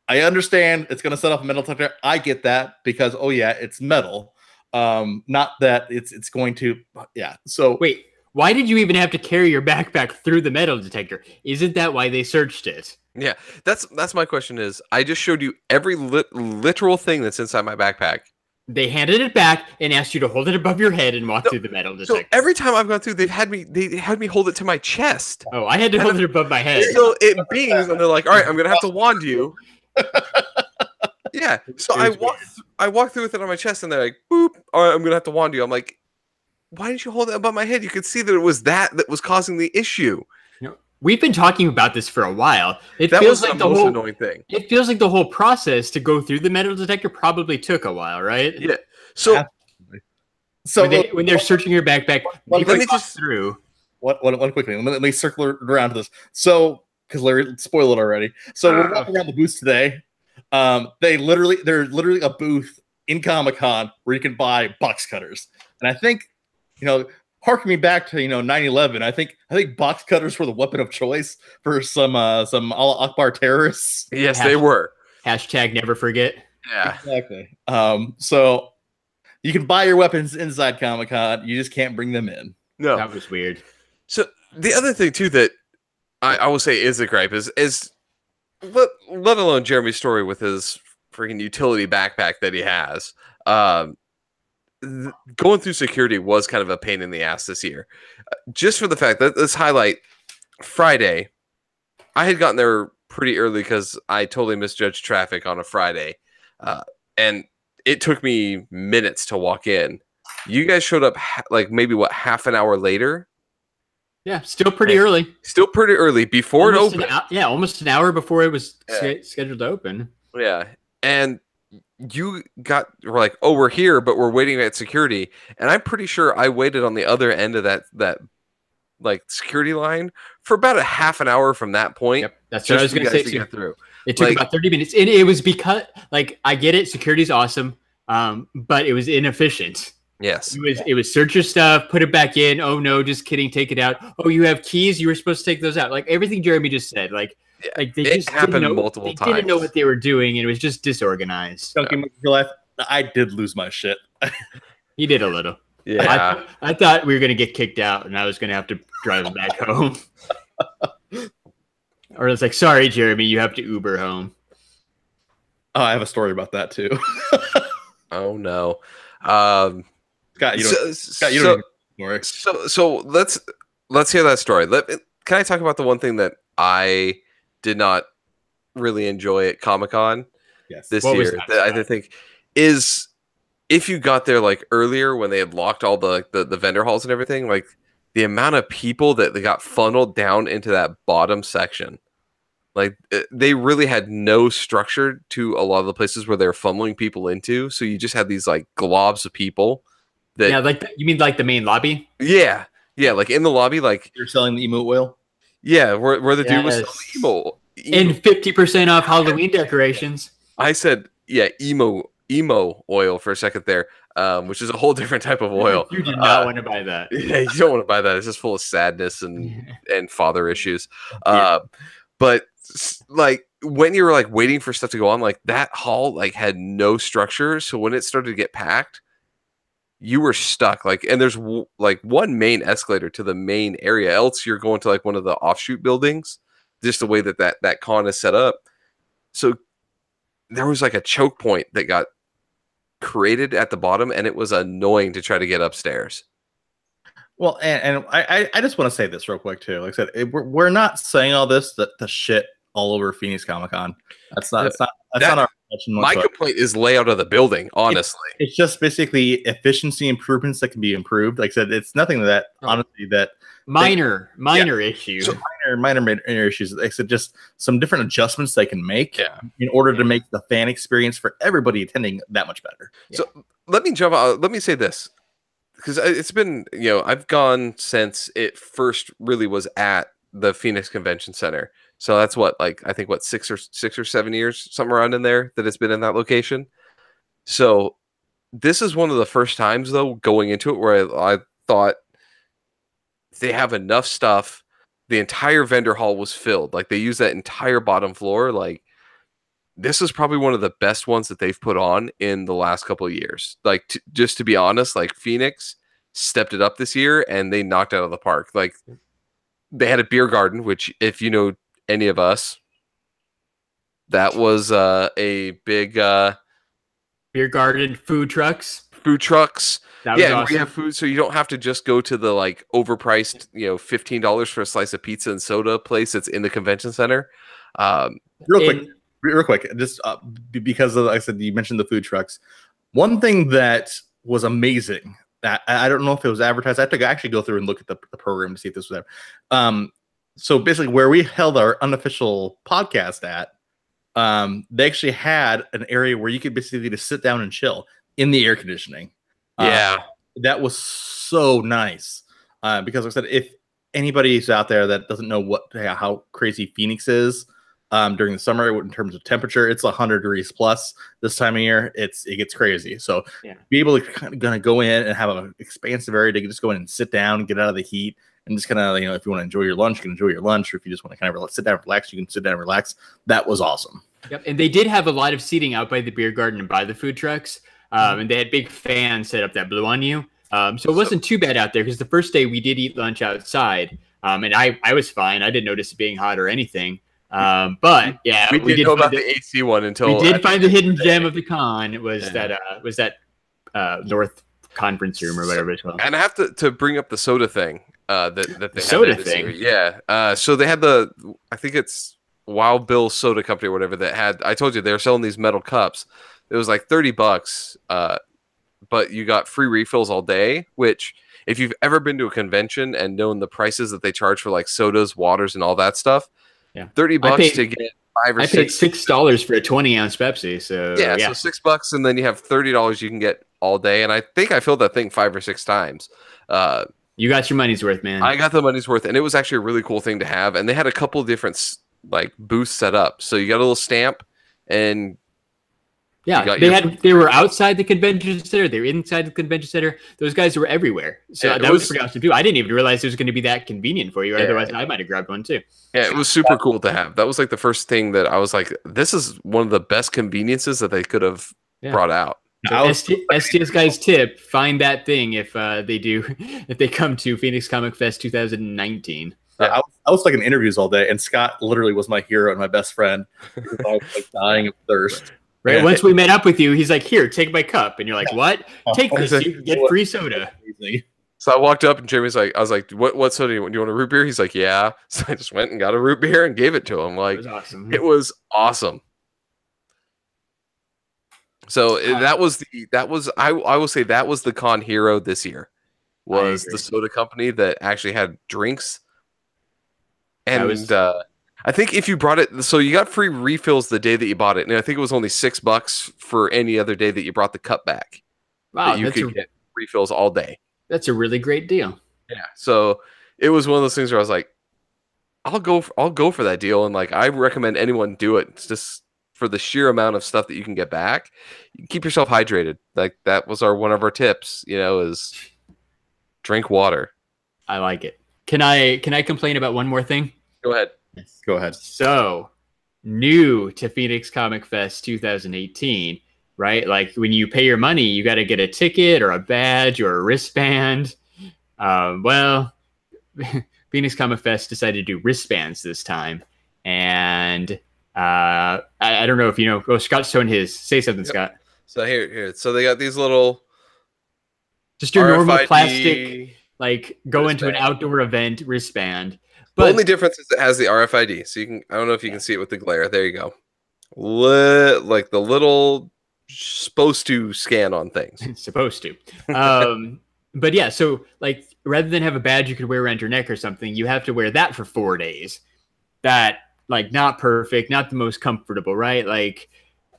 I understand it's going to set off a metal detector. I get that because, oh, yeah, it's metal. Not that it's going to, yeah. So wait. Why did you even have to carry your backpack through the metal detector? Isn't that why they searched it? Yeah, that's my question is, I just showed you every literal thing that's inside my backpack. They handed it back and asked you to hold it above your head and walk through the metal detector. So every time I've gone through, they had me hold it to my chest. Oh, I had to hold it above my head. So it beings, and they're like, all right, I'm going to have to wand you. Yeah, so I walk through with it on my chest, and they're like, boop, all right, I'm going to have to wand you. I'm like, why didn't you hold it above my head? You could see that it was that was causing the issue. We've been talking about this for a while. That was like the most annoying thing. It feels like the whole process to go through the metal detector probably took a while, right? Yeah. So when they're searching your backpack, let me just through. One quickly. Let me circle around to this. So, because Larry spoiled it already. So we're walking around the booths today. There's literally a booth in Comic-Con where you can buy box cutters, and I think. Harking me back to 9/11. I think box cutters were the weapon of choice for some Allah Akbar terrorists. Yes, they were. Hashtag never forget. Yeah, exactly. So you can buy your weapons inside Comic-Con. You just can't bring them in. No, that was weird. So the other thing too that I will say is a gripe is let alone Jeremy's story with his freaking utility backpack that he has. Going through security was kind of a pain in the ass this year. Just for the fact that let's highlight Friday. I had gotten there pretty early because I totally misjudged traffic on a Friday. And it took me minutes to walk in. You guys showed up like maybe half an hour later? Yeah, still pretty early. Still pretty early before almost it opened. Almost an hour before it was scheduled to open. Yeah, and you were like, oh, we're here, but we're waiting at security. And I'm pretty sure I waited on the other end of that like security line for about a half an hour from that point. Yep, that's what I was going to say too. Get through. It took about 30 minutes. It was because, like, I get it, security's awesome, but it was inefficient. Yes. It was search your stuff, put it back in. Oh no, just kidding, take it out. Oh, you have keys, you were supposed to take those out. Like everything Jeremy just said. Like they just happened multiple times. They didn't know what they were doing, and it was just disorganized. I did lose my shit. You did a little. Yeah. I thought we were gonna get kicked out, and I was gonna have to drive back home. Or it's like, sorry, Jeremy, you have to Uber home. Oh, I have a story about that too. Oh no. Scott, so let's hear that story. Can I talk about the one thing that I did not really enjoy at Comic-Con this year? That I think is if you got there like earlier when they had locked all the vendor halls and everything, like the amount of people that they got funneled down into that bottom section. Like they really had no structure to a lot of the places where they're funneling people into. So you just had these like globs of people. You mean like the main lobby? Yeah, like in the lobby, like you're selling the emote oil. Yeah, where the dude was selling emo and 50% off Halloween decorations. I said, yeah, emo oil for a second there, which is a whole different type of oil. You do not want to buy that. Yeah, you don't want to buy that. It's just full of sadness and father issues. But like when you were like waiting for stuff to go on, like that hall like had no structure. So when it started to get packed, you were stuck. Like, and there's like one main escalator to the main area. Else you're going to like one of the offshoot buildings. Just the way that con is set up. So there was like a choke point that got created at the bottom, and it was annoying to try to get upstairs. Well, and I just want to say this real quick too. Like I said, we're not saying all this to shit all over Phoenix Comic Con. That's not our intention. My complaint is layout of the building. Honestly, it's just basically efficiency improvements that can be improved. Like I said, it's nothing that honestly that minor issues. So minor issues. Like I said, just some different adjustments they can make in order to make the fan experience for everybody attending that much better. So let me jump out. Let me say this. Because it's been, I've gone since it first really was at the Phoenix Convention Center. So that's I think 6 or 7 years, somewhere around in there that it's been in that location. So this is one of the first times though going into it where I thought they have enough stuff. The entire vendor hall was filled. Like they used that entire bottom floor. Like this is probably one of the best ones that they've put on in the last couple of years. Like, just to be honest, like Phoenix stepped it up this year and they knocked out of the park. Like they had a beer garden, which if you know any of us, that was a big beer garden, food trucks. Awesome. We have food, so you don't have to just go to the like overpriced, $15 for a slice of pizza and soda place that's in the convention center. Real quick, just because like I said, you mentioned the food trucks. One thing that was amazing, that I don't know if it was advertised. I have to actually go through and look at the program to see if this was there. So basically, where we held our unofficial podcast at, they actually had an area where you could basically just sit down and chill in the air conditioning. That was so nice. Because like I said, if anybody's out there that doesn't know how crazy Phoenix is, during the summer in terms of temperature, it's 100 degrees plus this time of year. It gets crazy. So be able to kind of go in and have an expansive area to just go in and sit down, get out of the heat, and just kind of, if you want to enjoy your lunch, you can enjoy your lunch. Or if you just want to kind of sit down and relax, you can sit down and relax. That was awesome. Yep. And they did have a lot of seating out by the beer garden and by the food trucks. And they had big fans set up that blew on you. So it wasn't too bad out there because the first day we did eat lunch outside. And I was fine. I didn't notice it being hot or anything. But yeah, we didn't know about the AC one until we did find the hidden gem of the con. It was that North Conference Room or whatever it's called. And I have to bring up the soda thing. That they soda had thing. Yeah. So they had I think it's Wild Bill Soda Company or whatever that had. I told you they were selling these metal cups. It was like $30. but you got free refills all day, which if you've ever been to a convention and known the prices that they charge for like sodas, waters, and all that stuff, Yeah. $30 to get I paid $6 for a 20-ounce Pepsi. So yeah, so $6, and then you have $30 you can get all day. And I think I filled that thing 5 or 6 times. You got your money's worth, man. I got the money's worth, and it was actually a really cool thing to have. And they had a couple of different like booths set up, so you got a little stamp, and yeah, they were outside the convention center. They were inside the convention center. Those guys were everywhere. So that was pretty awesome too. I didn't even realize it was going to be that convenient for you. Otherwise, I might have grabbed one too. Yeah, it was super cool to have. That was like the first thing that I was like, this is one of the best conveniences that they could have brought out. So STS Guys tip, find that thing if they come to Phoenix Comic Fest 2019. I was like in interviews all day, and Scott literally was my hero and my best friend. I was like dying of thirst. Right. Once we met up with you, he's like, "Here, take my cup," and you're like, "What? Take this. You get free soda." So I walked up, and Jeremy's like, "I was like, what soda do you want? Do you want a root beer?" He's like, "Yeah." So I just went and got a root beer and gave it to him. Like, it was awesome. It was awesome. So I will say that was the con hero this year. Was the soda company that actually had drinks, and I think if you brought it, so you got free refills the day that you bought it, and I think it was only $6 for any other day that you brought the cup back. Wow, you could get refills all day. That's a really great deal. Yeah, so it was one of those things where I was like, I'll go for that deal, and like I recommend anyone do it. It's just for the sheer amount of stuff that you can get back. You keep yourself hydrated. Like that was one of our tips. Is drink water. I like it. Can I complain about one more thing? Go ahead. Go ahead. So, new to Phoenix Comic Fest 2018, right? Like when you pay your money, you got to get a ticket or a badge or a wristband. Well, Phoenix Comic Fest decided to do wristbands this time, and I don't know if you know. Oh, Scott's showing his. Say something, Scott. So here. So they got these little, just your normal plastic, like go into an outdoor event wristband. But the only difference is it has the RFID. So you can, I don't know if you can see it with the glare. There you go. Like the little supposed to scan on things. Supposed to. But yeah, so like rather than have a badge you could wear around your neck or something, you have to wear that for 4 days. That like not perfect, not the most comfortable, right? Like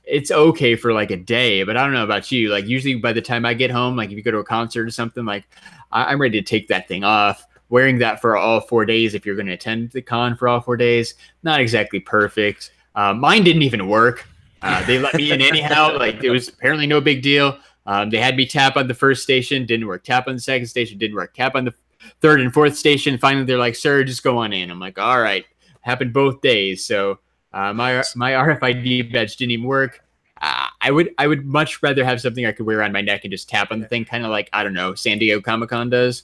it's okay for like a day, but I don't know about you. Like usually by the time I get home, like if you go to a concert or something, like I'm ready to take that thing off. Wearing that for all 4 days, if you're going to attend the con for all 4 days, not exactly perfect. Mine didn't even work. They let me in anyhow. Like it was apparently no big deal. They had me tap on the first station, didn't work. Tap on the second station, didn't work. Tap on the third and fourth station. Finally, they're like, "Sir, just go on in." I'm like, "All right." Happened both days. So my RFID badge didn't even work. I would much rather have something I could wear on my neck and just tap on the thing, kind of like, I don't know, San Diego Comic-Con does.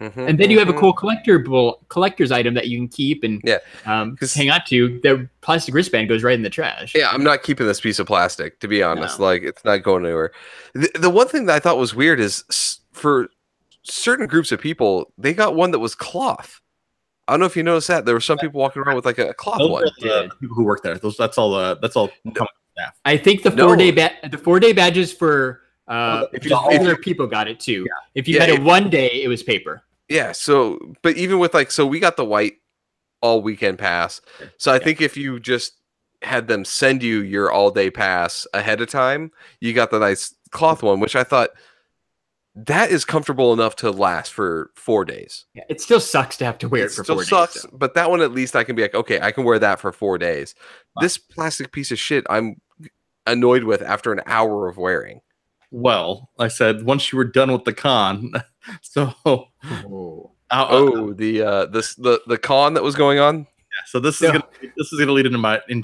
And then you have a cool collector's item that you can keep and hang on to. The plastic wristband goes right in the trash. Yeah, I'm not keeping this piece of plastic, to be honest. No. Like, it's not going anywhere. The one thing that I thought was weird is for certain groups of people, they got one that was cloth. I don't know if you noticed that. There were some people walking around with like a cloth one. The people who work there. That's all staff. I think the 4-day badges for if people got it too. Yeah. If you had it 1 day, it was paper. Yeah, so but even with we got the white all weekend pass. So I think if you just had them send you your all day pass ahead of time, you got the nice cloth one, which I thought that is comfortable enough to last for 4 days. Yeah, it still sucks to have to wear it for 4 days. It still sucks, but that one at least I can be like, okay, I can wear that for 4 days. Wow. This plastic piece of shit I'm annoyed with after an hour of wearing. Well, I said once you were done with the con, so the con that was going on. Yeah, so this is gonna lead into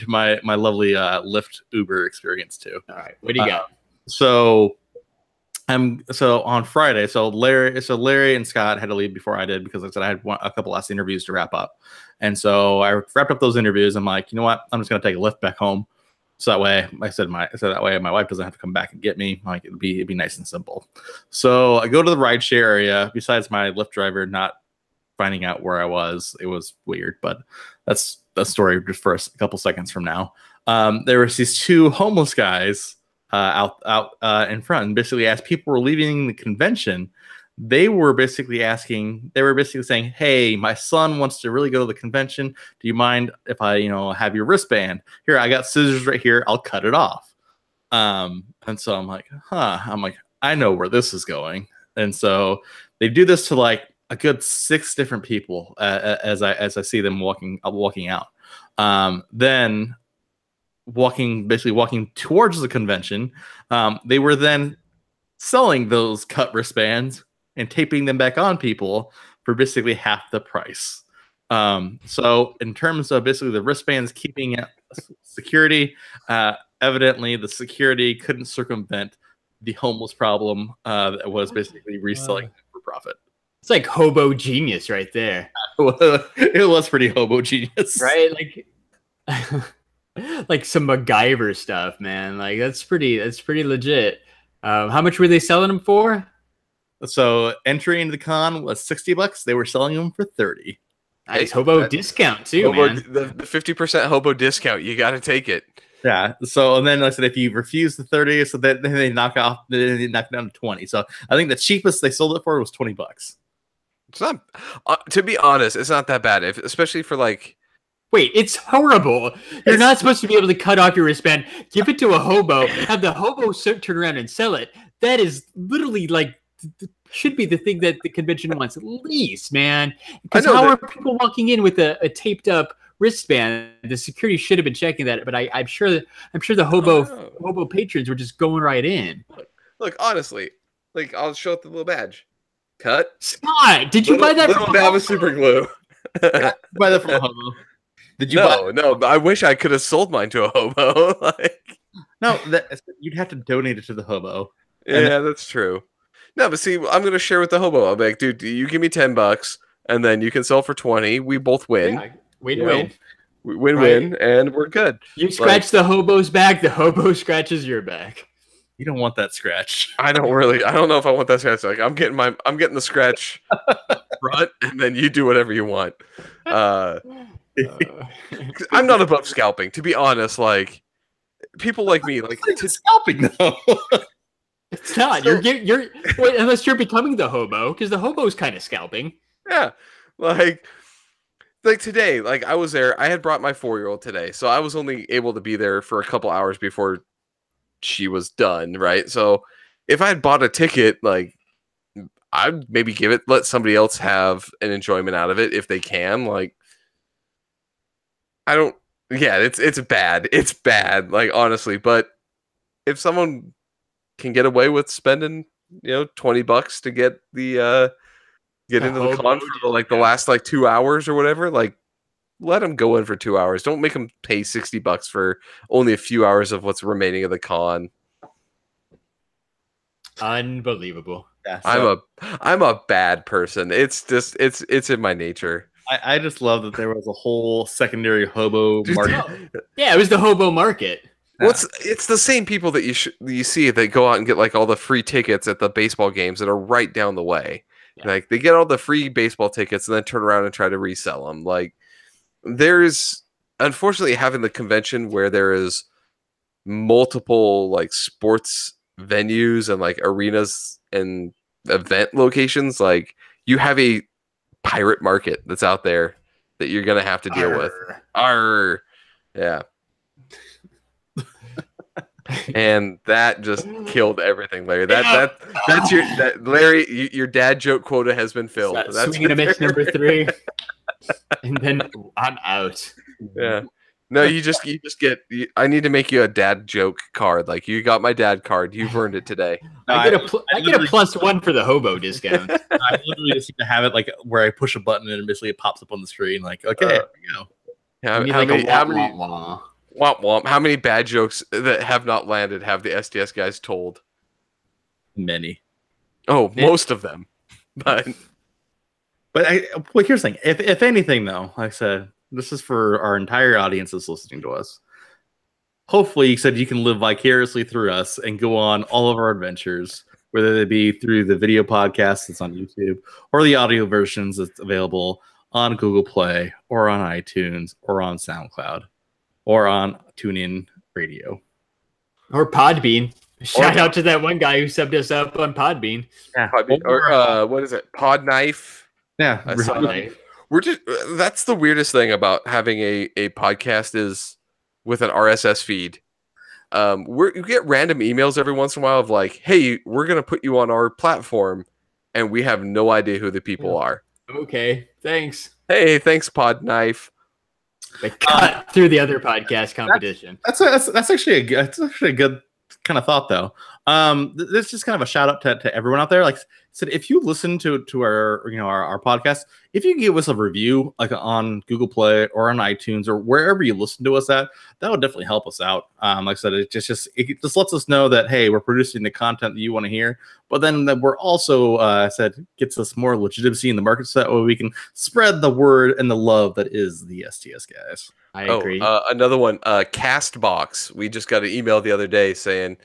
my lovely Lyft Uber experience too. All right, what do you got? So on Friday, Larry and Scott had to leave before I did because like I said I had a couple last interviews to wrap up, and so I wrapped up those interviews. I'm like, you know what? I'm just gonna take a Lyft back home. So that way, that way my wife doesn't have to come back and get me. Like it'd be nice and simple. So I go to the rideshare area. Besides my Lyft driver not finding out where I was, it was weird. But that's a story just for a couple seconds from now. There was these two homeless guys out in front. And basically, as people were leaving the convention, they were basically saying, "Hey, my son wants to really go to the convention. Do you mind if I, have your wristband? Here, I got scissors right here. I'll cut it off." And so I'm like, I know where this is going. And so they do this to like a good 6 different people as I see them walking out. Then walking towards the convention, they were then selling those cut wristbands and taping them back on people for basically half the price. So in terms of basically the wristbands keeping security, evidently the security couldn't circumvent the homeless problem that was basically reselling them for profit. It's like hobo genius right there. It was pretty hobo genius, right? Like some MacGyver stuff, man. Like that's pretty legit. How much were they selling them for? So entry into the con was $60. They were selling them for $30. Nice hobo discount too, man. The 50% hobo discount. You got to take it. Yeah. So and then like I said, if you refuse the 30, so then they knock it down to 20. So I think the cheapest they sold it for was $20. It's not. To be honest, it's not that bad. Especially for like. Wait, it's horrible. You're not supposed to be able to cut off your wristband, give it to a hobo, have the hobo turn around and sell it. That is literally like should be the thing that the convention wants at least, man. Because how are people walking in with a taped up wristband? The security should have been checking that, but I'm sure the hobo patrons were just going right in. Look, honestly, like I'll show up the little badge. Cut. Scott, did you buy that from a hobo? Super glue. Buy that from a hobo. Did you? No. I wish I could have sold mine to a hobo. No, you'd have to donate it to the hobo. Yeah, that's true. No, but see, I'm gonna share with the hobo. I'll be like, dude, you give me $10, and then you can sell for 20. We both win. Yeah, win-win. Win-win, and we're good. You scratch the hobo's back, the hobo scratches your back. You don't want that scratch. I don't know if I want that scratch. Like I'm getting the scratch front, and then you do whatever you want. I'm not above scalping, to be honest. Like people like me, like scalping though. It's not. So, you're wait, unless you're becoming the hobo, because the hobo's kind of scalping. Yeah, like today, like I was there. I had brought my 4-year-old today, so I was only able to be there for a couple hours before she was done. Right. So if I had bought a ticket, like I'd maybe let somebody else have an enjoyment out of it if they can. Like I don't. Yeah, it's bad. It's bad. Like honestly, but if someone can get away with spending, $20 to get the get into the con for like the last like 2 hours or whatever, like let them go in for 2 hours. Don't make them pay $60 for only a few hours of what's remaining of the con. Unbelievable. Yeah, so I'm a bad person. It's just it's in my nature. I just love that there was a whole secondary hobo market. Yeah, it was the hobo market. Well, it's the same people that you see that go out and get like all the free tickets at the baseball games that are right down the way. Yeah. Like they get all the free baseball tickets and then turn around and try to resell them. Like there's unfortunately having the convention where there is multiple like sports venues and like arenas and event locations. Like you have a pirate market that's out there that you're gonna have to deal with. Yeah. And that just killed everything, Larry. That's Larry. Your dad joke quota has been filled. That's swinging a miss number 3, and then I'm out. Yeah. No, you just get. I need to make you a dad joke card. Like you got my dad card. You've earned it today. I get a +1 for the hobo discount. I literally just need to have it like where I push a button and basically it pops up on the screen. Like okay, here we go. How many bad jokes that have not landed have the STS guys told? Many. Oh, most of them. But here's the thing. If anything, though, like I said, this is for our entire audience that's listening to us. Hopefully, you said you can live vicariously through us and go on all of our adventures, whether they be through the video podcast that's on YouTube or the audio versions that's available on Google Play or on iTunes or on SoundCloud. Or on TuneIn Radio. Or Podbean. Shout out to that one guy who subbed us up on Podbean. Yeah. Or what is it? Pod Knife. Yeah. We're just that's the weirdest thing about having a podcast is with an RSS feed. We get random emails every once in a while of like, hey, we're gonna put you on our platform, and we have no idea who the people are. Okay, thanks. Hey, thanks, Pod Knife. They cut through the other podcast competition. That's actually a good kind of thought, though. This is just kind of a shout out to everyone out there. Like I said, if you listen to our our podcast, if you give us a review like on Google Play or on iTunes or wherever you listen to us at, that would definitely help us out. Like I said, it just lets us know that hey, we're producing the content that you want to hear, but then that we're also gets us more legitimacy in the market, so that way we can spread the word and the love that is the STS guys. I agree. Another one, Castbox. We just got an email the other day saying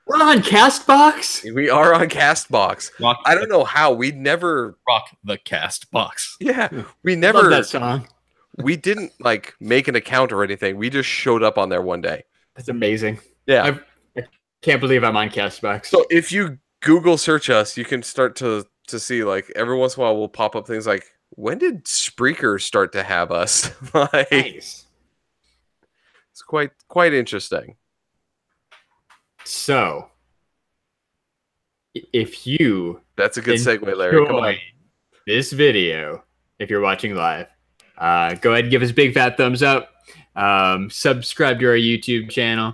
we're on Castbox. We are on Castbox. I don't know how. We'd never rock the Castbox. Yeah, we never. Love that song. We didn't like make an account or anything. We just showed up on there one day. That's amazing. Yeah, I can't believe I'm on Castbox. So if you Google search us, you can start to see like every once in a while we'll pop up things like, when did Spreaker start to have us? Like, nice. It's quite interesting. So, if you that's a good segue, Larry. Come on. This video, if you're watching live, go ahead and give us a big fat thumbs up. Subscribe to our YouTube channel.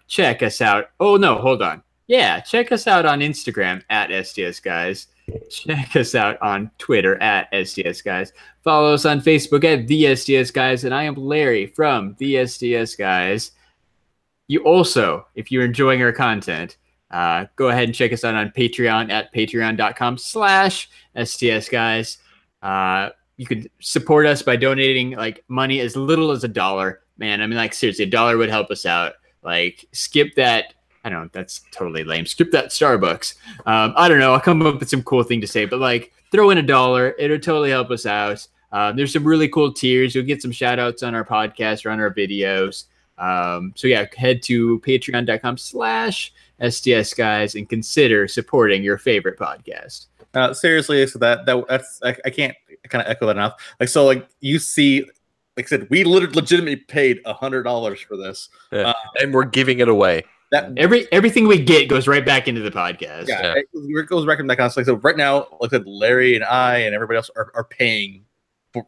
Check us out. Oh no, hold on. Yeah, check us out on Instagram at STS Guys. Check us out on Twitter at STS Guys. Follow us on Facebook at The STS Guys. And I am Larry from The STS Guys. You also, if you're enjoying our content, go ahead and check us out on Patreon at patreon.com/STS Guys. You can support us by donating like money as little as $1. Man, I mean, like seriously, $1 would help us out. Like skip that. I don't know, that's totally lame. Skip that Starbucks. I don't know. I'll come up with some cool thing to say, but like throw in $1. It'll totally help us out. There's some really cool tiers. You'll get some shout outs on our podcast or on our videos. So yeah, head to patreon.com/STS Guys and consider supporting your favorite podcast. Seriously, so that's I can't kind of echo that enough. Like, so like you see, like I said, we legitimately paid $100 for this. Yeah. And we're giving it away. That everything we get goes right back into the podcast. Yeah. It goes back into that kind of stuff. So right now, like I said, Larry and I and everybody else are paying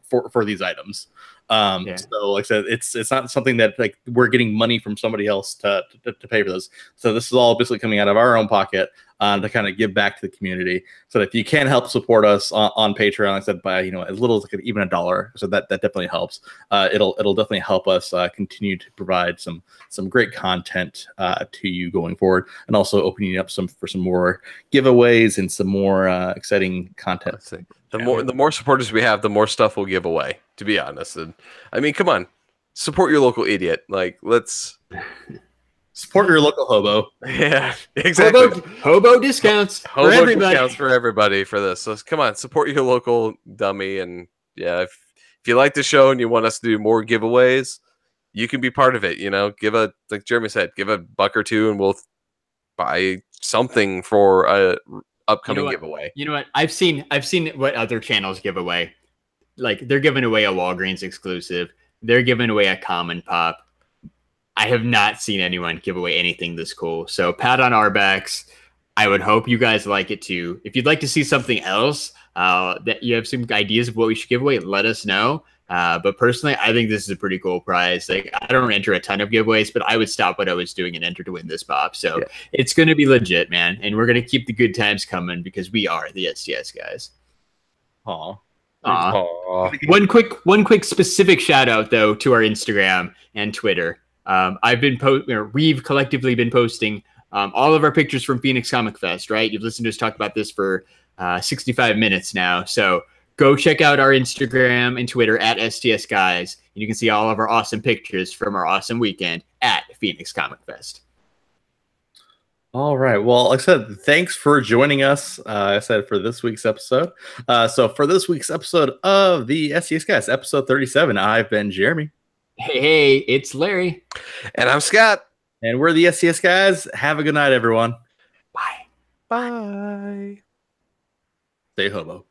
for these items. So like I said, it's not something that like we're getting money from somebody else to pay for this. So this is all basically coming out of our own pocket to kind of give back to the community. So that if you can help support us on Patreon, like I said, by as little as like even $1, so that definitely helps. It'll definitely help us continue to provide some great content to you going forward, and also opening up for some more giveaways and some more exciting content. The more supporters we have, the more stuff we'll give away, to be honest. And I mean, come on, support your local idiot. Like, let's support your local hobo. Yeah, exactly. Hobo discounts for everybody. Discounts for everybody for this. So come on, support your local dummy. And yeah, if you like the show and you want us to do more giveaways, you can be part of it. Give like Jeremy said, give $1 or $2, and we'll buy something for a upcoming giveaway. You know what? I've seen what other channels give away. Like they're giving away a Walgreens exclusive. They're giving away a Common Pop. I have not seen anyone give away anything this cool. So pat on our backs. I would hope you guys like it too. If you'd like to see something else, that you have some ideas of what we should give away, let us know. But personally, I think this is a pretty cool prize. Like I don't enter a ton of giveaways, but I would stop what I was doing and enter to win this pop. So It's going to be legit, man. And we're going to keep the good times coming because we are the STS guys. Aw. One quick specific shout out though to our Instagram and Twitter. We've collectively been posting all of our pictures from Phoenix Comic Fest, right? You've listened to us talk about this for 65 minutes now. So go check out our Instagram and Twitter at STS Guys, and you can see all of our awesome pictures from our awesome weekend at Phoenix Comic Fest. All right. Well, like I said, thanks for joining us. For this week's episode. So for this week's episode of the STS Guys, episode 37, I've been Jeremy. Hey, it's Larry. And I'm Scott. And we're the STS guys. Have a good night, everyone. Bye. Bye. Stay hobo.